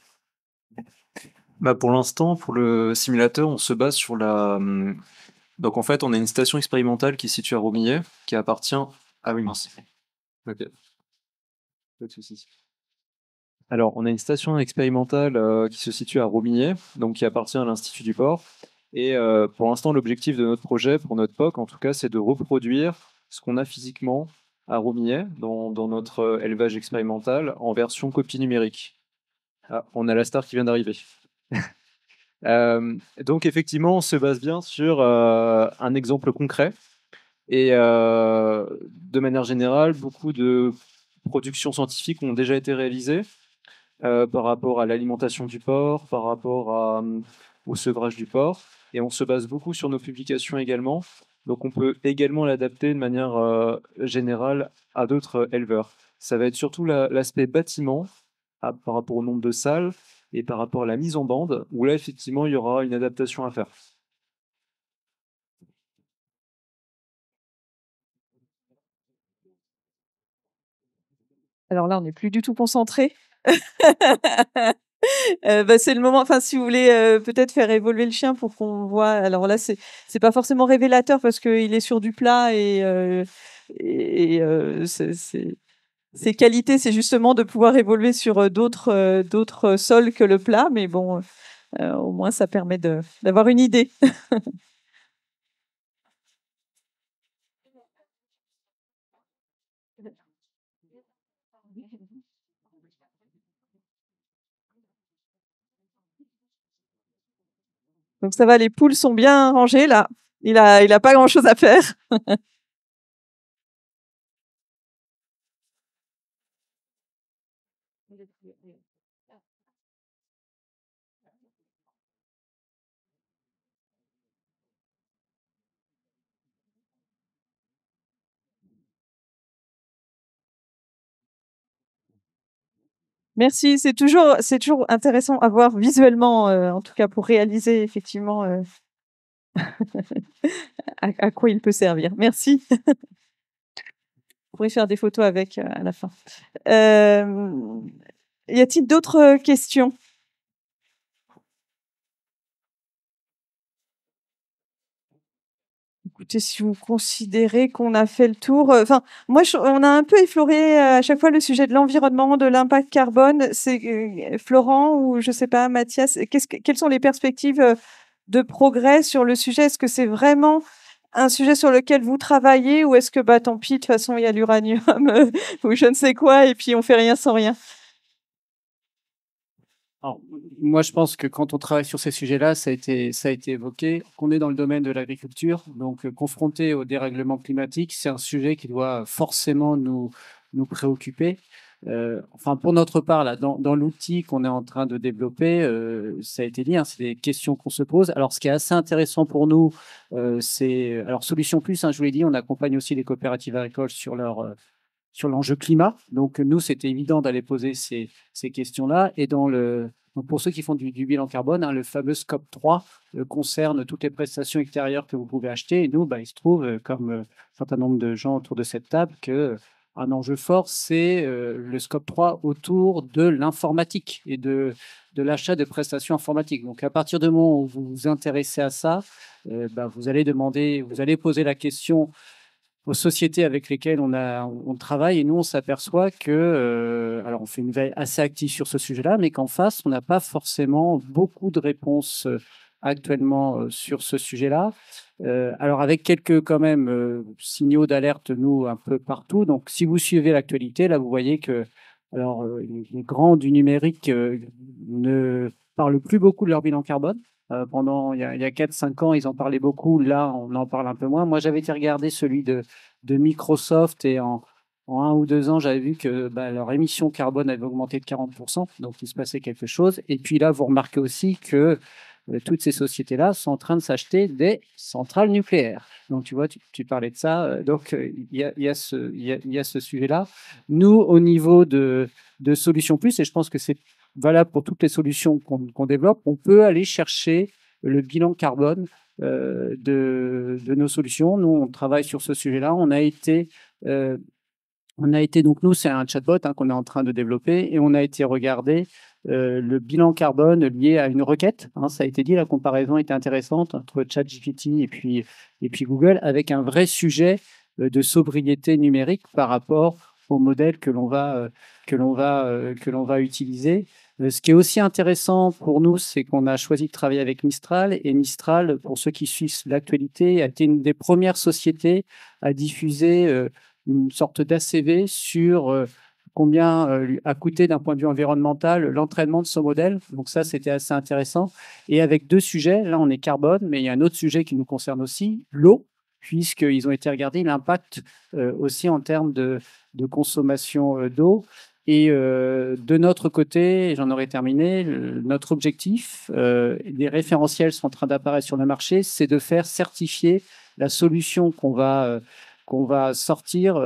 Pour l'instant, pour le simulateur, on se base sur Donc en fait, on a une station expérimentale qui est située à Romillet, qui appartient... Ah oui, mince. Ok. Pas de souci. Alors, on a une station expérimentale qui se situe à Romillet, donc qui appartient à l'Institut du Port. Et pour l'instant, l'objectif de notre projet, pour notre POC en tout cas, c'est de reproduire ce qu'on a physiquement à Roumier, dans notre élevage expérimental, en version copie numérique. Ah, on a la star qui vient d'arriver. Donc effectivement, on se base bien sur un exemple concret. Et de manière générale, beaucoup de productions scientifiques ont déjà été réalisées par rapport à l'alimentation du porc, par rapport au sevrage du porc. Et on se base beaucoup sur nos publications également. Donc on peut également l'adapter de manière générale à d'autres éleveurs. Ça va être surtout l'aspect bâtiment par rapport au nombre de salles et par rapport à la mise en bande, où là, effectivement, il y aura une adaptation à faire. Alors là, on n'est plus du tout concentré. C'est le moment. Enfin, si vous voulez peut-être faire évoluer le chien pour qu'on voit. Alors là, c'est pas forcément révélateur parce qu'il est sur du plat ses qualités, c'est justement de pouvoir évoluer sur d'autres sols que le plat. Mais bon, au moins, ça permet d'avoir une idée. Donc ça va, les poules sont bien rangées là. Il a pas grand-chose à faire. Merci, c'est toujours intéressant à voir visuellement, en tout cas pour réaliser effectivement à quoi il peut servir. Merci. On pourrait faire des photos avec à la fin. Y a-t-il d'autres questions? Écoutez, si vous considérez qu'on a fait le tour, enfin, moi, on a un peu effleuré à chaque fois le sujet de l'environnement, de l'impact carbone. C'est Florent ou je sais pas, Mathias, quelles sont les perspectives de progrès sur le sujet? Est-ce que c'est vraiment un sujet sur lequel vous travaillez ou est-ce que bah tant pis, de toute façon il y a l'uranium ou je ne sais quoi et puis on fait rien sans rien? Alors, moi, je pense que quand on travaille sur ces sujets-là, ça a été évoqué, qu'on est dans le domaine de l'agriculture, donc confronté au dérèglement climatique, c'est un sujet qui doit forcément nous préoccuper. Enfin, pour notre part, là, dans l'outil qu'on est en train de développer, ça a été dit, hein, c'est des questions qu'on se pose. Alors, ce qui est assez intéressant pour nous, c'est alors Solution Plus, hein, je vous l'ai dit, on accompagne aussi les coopératives agricoles sur sur l'enjeu climat. Donc, nous, c'était évident d'aller poser ces questions-là. Et donc, pour ceux qui font du bilan carbone, hein, le fameux Scope 3 concerne toutes les prestations extérieures que vous pouvez acheter. Et nous, bah, il se trouve, comme un certain nombre de gens autour de cette table, qu'un enjeu fort, c'est le Scope 3 autour de l'informatique et de l'achat de prestations informatiques. Donc, à partir du moment où vous vous intéressez à ça, bah, vous allez poser la question aux sociétés avec lesquelles on travaille et nous, on s'aperçoit que, alors on fait une veille assez active sur ce sujet-là, mais qu'en face, on n'a pas forcément beaucoup de réponses actuellement sur ce sujet-là. Alors avec quelques quand même signaux d'alerte, nous, un peu partout. Donc si vous suivez l'actualité, là, vous voyez que alors, les grands du numérique ne parlent plus beaucoup de leur bilan carbone. Pendant il y a 4-5 ans, ils en parlaient beaucoup. Là, on en parle un peu moins. Moi, j'avais été regarder celui de Microsoft et en 1 ou 2 ans, j'avais vu que bah, leur émission carbone avait augmenté de 40%. Donc, il se passait quelque chose. Et puis là, vous remarquez aussi que toutes ces sociétés-là sont en train de s'acheter des centrales nucléaires. Donc, tu vois, tu parlais de ça. Donc, il y a ce sujet-là. Nous, au niveau de Solution Plus, et je pense que c'est valable pour toutes les solutions qu'on développe, on peut aller chercher le bilan carbone de nos solutions. Nous, on travaille sur ce sujet-là. On a été, donc nous, c'est un chatbot hein, qu'on est en train de développer et on a été regarder le bilan carbone lié à une requête. Hein, ça a été dit, la comparaison était intéressante entre ChatGPT et puis Google avec un vrai sujet de sobriété numérique par rapport au modèle que l'on va utiliser. Ce qui est aussi intéressant pour nous, c'est qu'on a choisi de travailler avec Mistral. Et Mistral, pour ceux qui suivent l'actualité, a été une des premières sociétés à diffuser une sorte d'ACV sur combien a coûté d'un point de vue environnemental l'entraînement de ce modèle. Donc ça, c'était assez intéressant. Et avec 2 sujets, là on est carbone, mais il y a un autre sujet qui nous concerne aussi, l'eau, puisqu'ils ont été regardés l'impact aussi en termes de consommation d'eau. Et de notre côté, j'en aurais terminé, notre objectif, des référentiels sont en train d'apparaître sur le marché, c'est de faire certifier la solution qu'on va sortir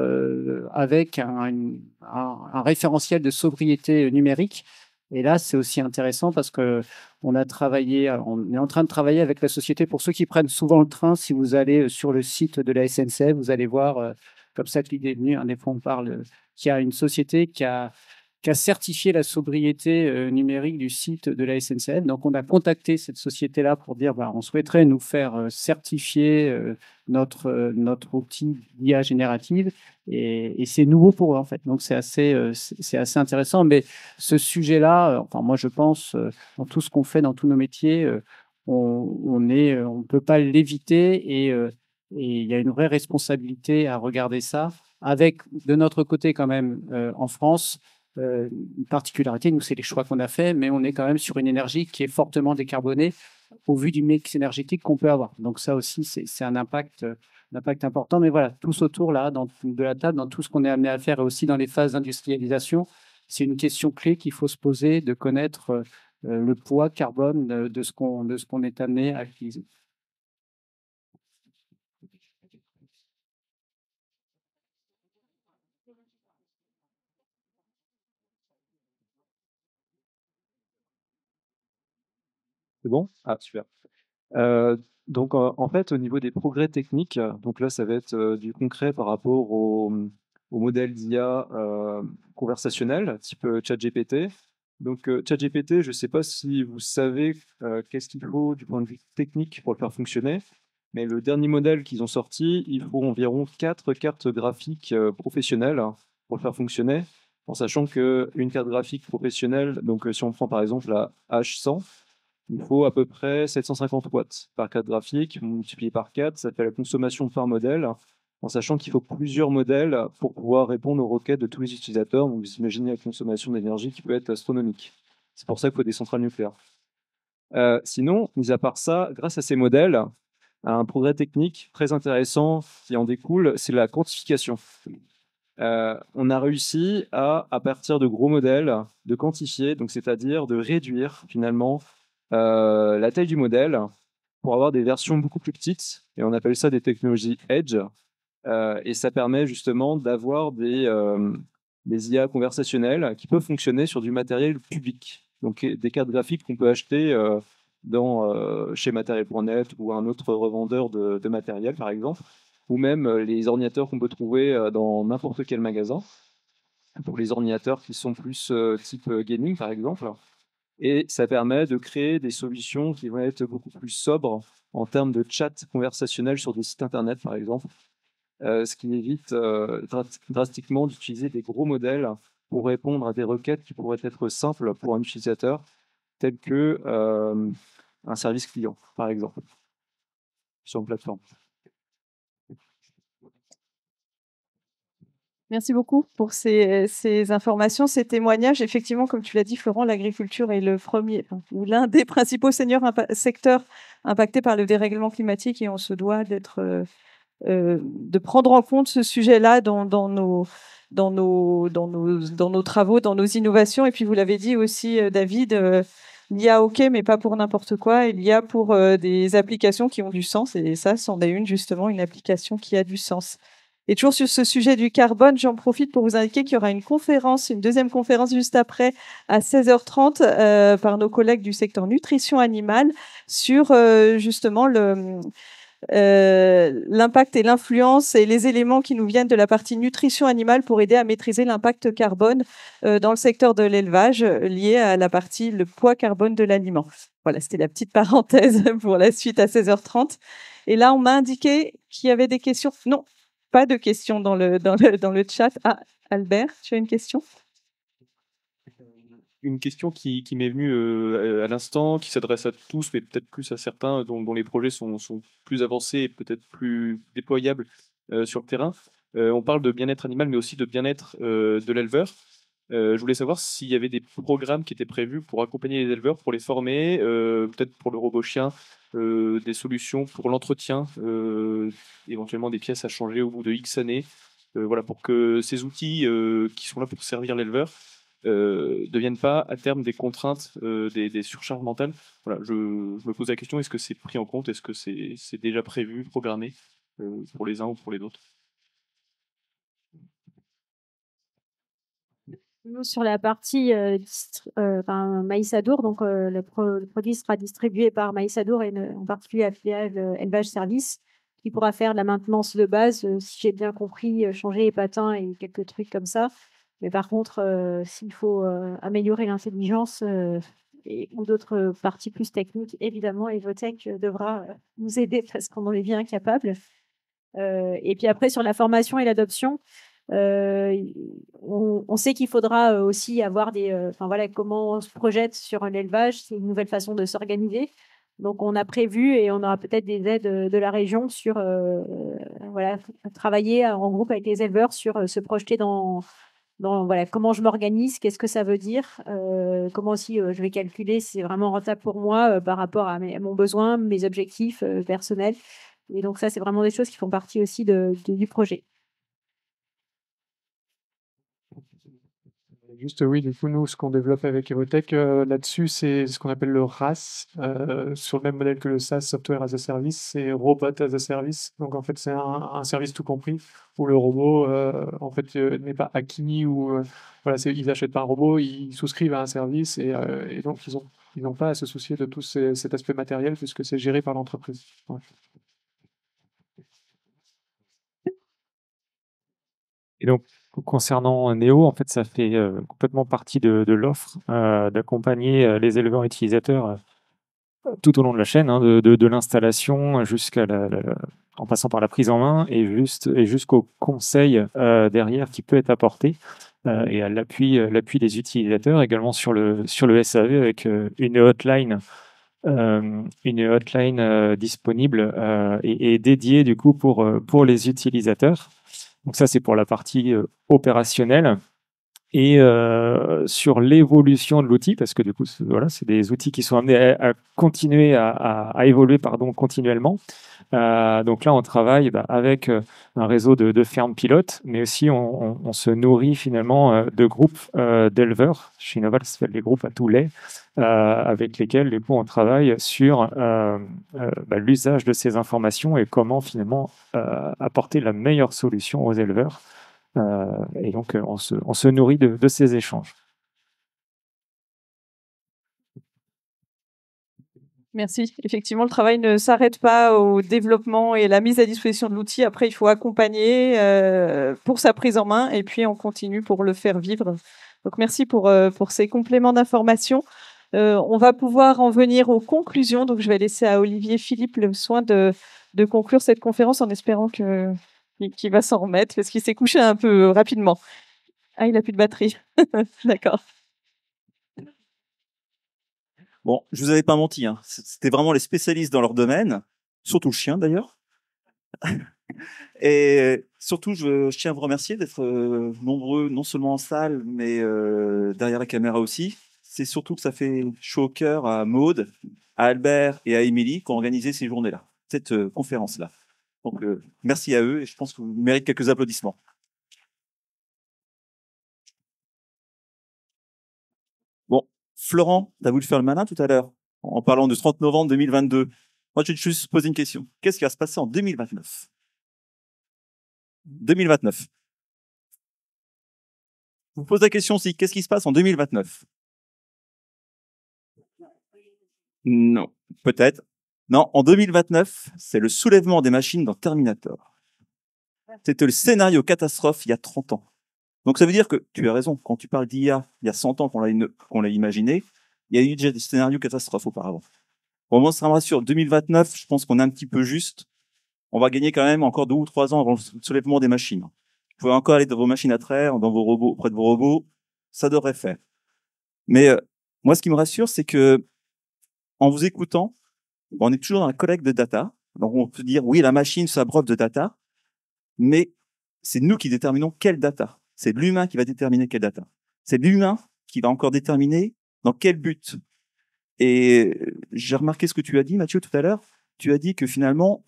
avec un référentiel de sobriété numérique. Et là, c'est aussi intéressant parce que on est en train de travailler avec la société. Pour ceux qui prennent souvent le train, si vous allez sur le site de la SNCF, vous allez voir, comme ça que l'idée est venue, des fois on parle, qu'il y a une société qui a certifié la sobriété numérique du site de la SNCF. Donc, on a contacté cette société-là pour dire on souhaiterait nous faire certifier notre outil d'IA générative. Et c'est nouveau pour eux, en fait. Donc, c'est assez intéressant. Mais ce sujet-là, enfin, moi, je pense, dans tout ce qu'on fait, dans tous nos métiers, on ne peut pas l'éviter. Et il y a une vraie responsabilité à regarder ça. Avec, de notre côté, quand même, en France, une particularité, nous, c'est les choix qu'on a faits, mais on est quand même sur une énergie qui est fortement décarbonée au vu du mix énergétique qu'on peut avoir. Donc ça aussi, c'est un impact important. Mais voilà, tous autour là, de la table, dans tout ce qu'on est amené à faire et aussi dans les phases d'industrialisation, c'est une question clé qu'il faut se poser, de connaître le poids carbone de ce qu'on est amené à utiliser. C'est bon? Ah, super. Donc, en fait, au niveau des progrès techniques, donc là, ça va être du concret par rapport au modèle d'IA conversationnel, type ChatGPT. Donc, ChatGPT, je ne sais pas si vous savez qu'est-ce qu'il faut du point de vue technique pour le faire fonctionner, mais le dernier modèle qu'ils ont sorti, il faut environ 4 cartes graphiques professionnelles pour le faire fonctionner, en sachant qu'une carte graphique professionnelle, donc si on prend par exemple la H100, il faut à peu près 750 watts par carte graphique, multiplié par 4, ça fait la consommation par modèle, en sachant qu'il faut plusieurs modèles pour pouvoir répondre aux requêtes de tous les utilisateurs. Donc vous imaginez la consommation d'énergie qui peut être astronomique. C'est pour ça qu'il faut des centrales nucléaires. Sinon, mis à part ça, grâce à ces modèles, un progrès technique très intéressant qui en découle, c'est la quantification. On a réussi à partir de gros modèles, de quantifier, donc c'est-à-dire de réduire finalement la taille du modèle pour avoir des versions beaucoup plus petites, et on appelle ça des technologies edge, et ça permet justement d'avoir des IA conversationnelles qui peuvent fonctionner sur du matériel public, donc des cartes graphiques qu'on peut acheter chez Matériel.net ou un autre revendeur de matériel par exemple, ou même les ordinateurs qu'on peut trouver dans n'importe quel magasin, pour les ordinateurs qui sont plus type gaming par exemple. Et ça permet de créer des solutions qui vont être beaucoup plus sobres en termes de chat conversationnel sur des sites internet, par exemple, ce qui évite drastiquement d'utiliser des gros modèles pour répondre à des requêtes qui pourraient être simples pour un utilisateur, tel que un service client, par exemple, sur une plateforme. Merci beaucoup pour ces informations, ces témoignages. Effectivement, comme tu l'as dit, Florent, l'agriculture est le premier ou l'un des principaux secteurs impactés par le dérèglement climatique, et on se doit de prendre en compte ce sujet-là dans nos travaux, dans nos innovations. Et puis, vous l'avez dit aussi, David, l'IA, OK, mais pas pour n'importe quoi. Il y a pour des applications qui ont du sens. Et ça, c'en est une, justement, une application qui a du sens. Et toujours sur ce sujet du carbone, j'en profite pour vous indiquer qu'il y aura une deuxième conférence juste après, à 16h30, par nos collègues du secteur nutrition animale, sur justement l'impact et l'influence et les éléments qui nous viennent de la partie nutrition animale pour aider à maîtriser l'impact carbone dans le secteur de l'élevage lié à le poids carbone de l'aliment. Voilà, c'était la petite parenthèse pour la suite à 16h30. Et là, on m'a indiqué qu'il y avait des questions. Non, pas de questions dans le chat. Ah, Albert, tu as une question? Une question qui m'est venue à l'instant, qui s'adresse à tous, mais peut-être plus à certains dont les projets sont plus avancés et peut-être plus déployables sur le terrain. On parle de bien-être animal, mais aussi de bien-être de l'éleveur. Je voulais savoir s'il y avait des programmes qui étaient prévus pour accompagner les éleveurs, pour les former, peut-être pour le robot chien, des solutions pour l'entretien, éventuellement des pièces à changer au bout de X années, voilà, pour que ces outils qui sont là pour servir l'éleveur deviennent pas à terme des contraintes, des surcharges mentales. Voilà, je me pose la question, est-ce que c'est pris en compte, est-ce que c'est déjà prévu, programmé pour les uns ou pour les autres? Nous, sur la partie Maïs Adour, donc le produit sera distribué par Maïs Adour et en particulier la filiale élevage service, qui pourra faire de la maintenance de base, si j'ai bien compris, changer les patins et quelques trucs comme ça. Mais par contre, s'il faut améliorer l'intelligence ou d'autres parties plus techniques, évidemment, Evotech devra nous aider parce qu'on en est bien capable. Et puis après, sur la formation et l'adoption, on sait qu'il faudra aussi avoir comment on se projette sur l'élevage, c'est une nouvelle façon de s'organiser. Donc, on a prévu et on aura peut-être des aides de la région sur travailler en groupe avec les éleveurs sur se projeter dans comment je m'organise, qu'est-ce que ça veut dire, comment aussi je vais calculer si c'est vraiment rentable pour moi par rapport à mon besoin, mes objectifs personnels. Et donc, ça, c'est vraiment des choses qui font partie aussi du projet. Juste, oui, du coup, nous, ce qu'on développe avec Evotech là-dessus, c'est ce qu'on appelle le RAS, sur le même modèle que le SaaS, Software as a Service, c'est Robot as a Service. Donc, en fait, c'est un service tout compris où le robot, en fait, n'est pas acquis ou voilà, ils n'achètent pas un robot, ils souscrivent à un service et donc ils n'ont pas à se soucier de tout cet aspect matériel puisque c'est géré par l'entreprise. Ouais. Et donc, concernant Neo, en fait, ça fait complètement partie de l'offre d'accompagner les éleveurs utilisateurs tout au long de la chaîne, hein, de l'installation jusqu'à en passant par la prise en main et jusqu'au conseil derrière qui peut être apporté et à l'appui des utilisateurs, également sur le SAV avec une hotline disponible et dédiée du coup pour les utilisateurs. Donc ça, c'est pour la partie opérationnelle. Et sur l'évolution de l'outil, parce que du coup, voilà, c'est des outils qui sont amenés à continuer à évoluer continuellement. Donc là, on travaille avec un réseau de fermes pilotes, mais aussi on se nourrit finalement de groupes d'éleveurs. Chez Innoval, ça s'appelle les groupes à tout lait, avec lesquels du coup, on travaille sur l'usage de ces informations et comment finalement apporter la meilleure solution aux éleveurs. Et donc, on se nourrit de ces échanges. Merci. Effectivement, le travail ne s'arrête pas au développement et la mise à disposition de l'outil. Après, il faut accompagner pour sa prise en main et puis on continue pour le faire vivre. Donc, merci pour ces compléments d'information. On va pouvoir en venir aux conclusions. Donc, je vais laisser à Olivier Philippe le soin de conclure cette conférence en espérant qu'il va s'en remettre parce qu'il s'est couché un peu rapidement. Ah, il n'a plus de batterie. D'accord. Bon, je vous avais pas menti, hein. C'était vraiment les spécialistes dans leur domaine, surtout le chien d'ailleurs. Et surtout, je tiens à vous remercier d'être nombreux, non seulement en salle, mais derrière la caméra aussi. C'est surtout que ça fait chaud au cœur à Maude, à Albert et à Émilie qui ont organisé ces journées-là, cette conférence-là. Donc, merci à eux et je pense que vous méritez quelques applaudissements. Bon, Florent, tu as voulu faire le malin tout à l'heure en parlant du 30 novembre 2022. Moi, je vais juste poser une question. Qu'est-ce qui va se passer en 2029 ? 2029. Je vous pose la question aussi, qu'est-ce qui se passe en 2029 ? Non, peut-être. Non, en 2029, c'est le soulèvement des machines dans Terminator. C'était le scénario catastrophe il y a 30 ans. Donc ça veut dire que, tu as raison, quand tu parles d'IA, il y a 100 ans qu'on l'a imaginé, il y a eu déjà des scénarios catastrophes auparavant. Au moment où ça me rassure, 2029, je pense qu'on est un petit peu juste. On va gagner quand même encore 2 ou 3 ans avant le soulèvement des machines. Vous pouvez encore aller dans vos machines à traire, dans vos robots, auprès de vos robots, ça devrait faire. Mais moi, ce qui me rassure, c'est que en vous écoutant, on est toujours dans la collecte de data. Donc on peut dire, oui, la machine s'abreuve de data, mais c'est nous qui déterminons quelle data. C'est l'humain qui va déterminer quelle data. C'est l'humain qui va encore déterminer dans quel but. Et j'ai remarqué ce que tu as dit, Mathieu, tout à l'heure. Tu as dit que finalement,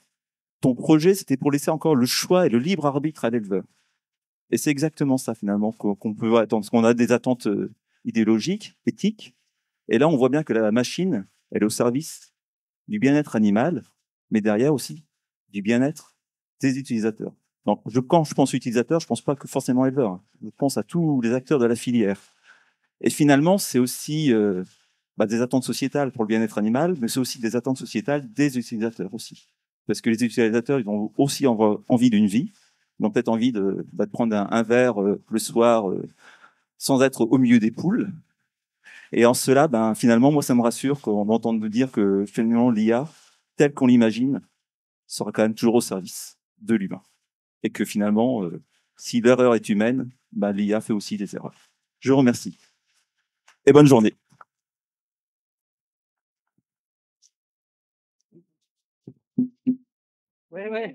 ton projet, c'était pour laisser encore le choix et le libre arbitre à l'éleveur. Et c'est exactement ça, finalement, qu'on peut attendre. Parce qu'on a des attentes idéologiques, éthiques. Et là, on voit bien que la machine, elle est au service du bien-être animal, mais derrière aussi du bien-être des utilisateurs. Donc, quand je pense utilisateurs, je pense pas que forcément éleveurs. Hein. Je pense à tous les acteurs de la filière. Et finalement, c'est aussi des attentes sociétales pour le bien-être animal, mais c'est aussi des attentes sociétales des utilisateurs aussi. Parce que les utilisateurs, ils ont aussi envie d'une vie. Ils ont peut-être envie de prendre un verre le soir sans être au milieu des poules. Et en cela, finalement, moi, ça me rassure qu'on entende nous dire que finalement, l'IA, telle qu'on l'imagine, sera quand même toujours au service de l'humain. Et que finalement, si l'erreur est humaine, l'IA fait aussi des erreurs. Je vous remercie. Et bonne journée. Ouais.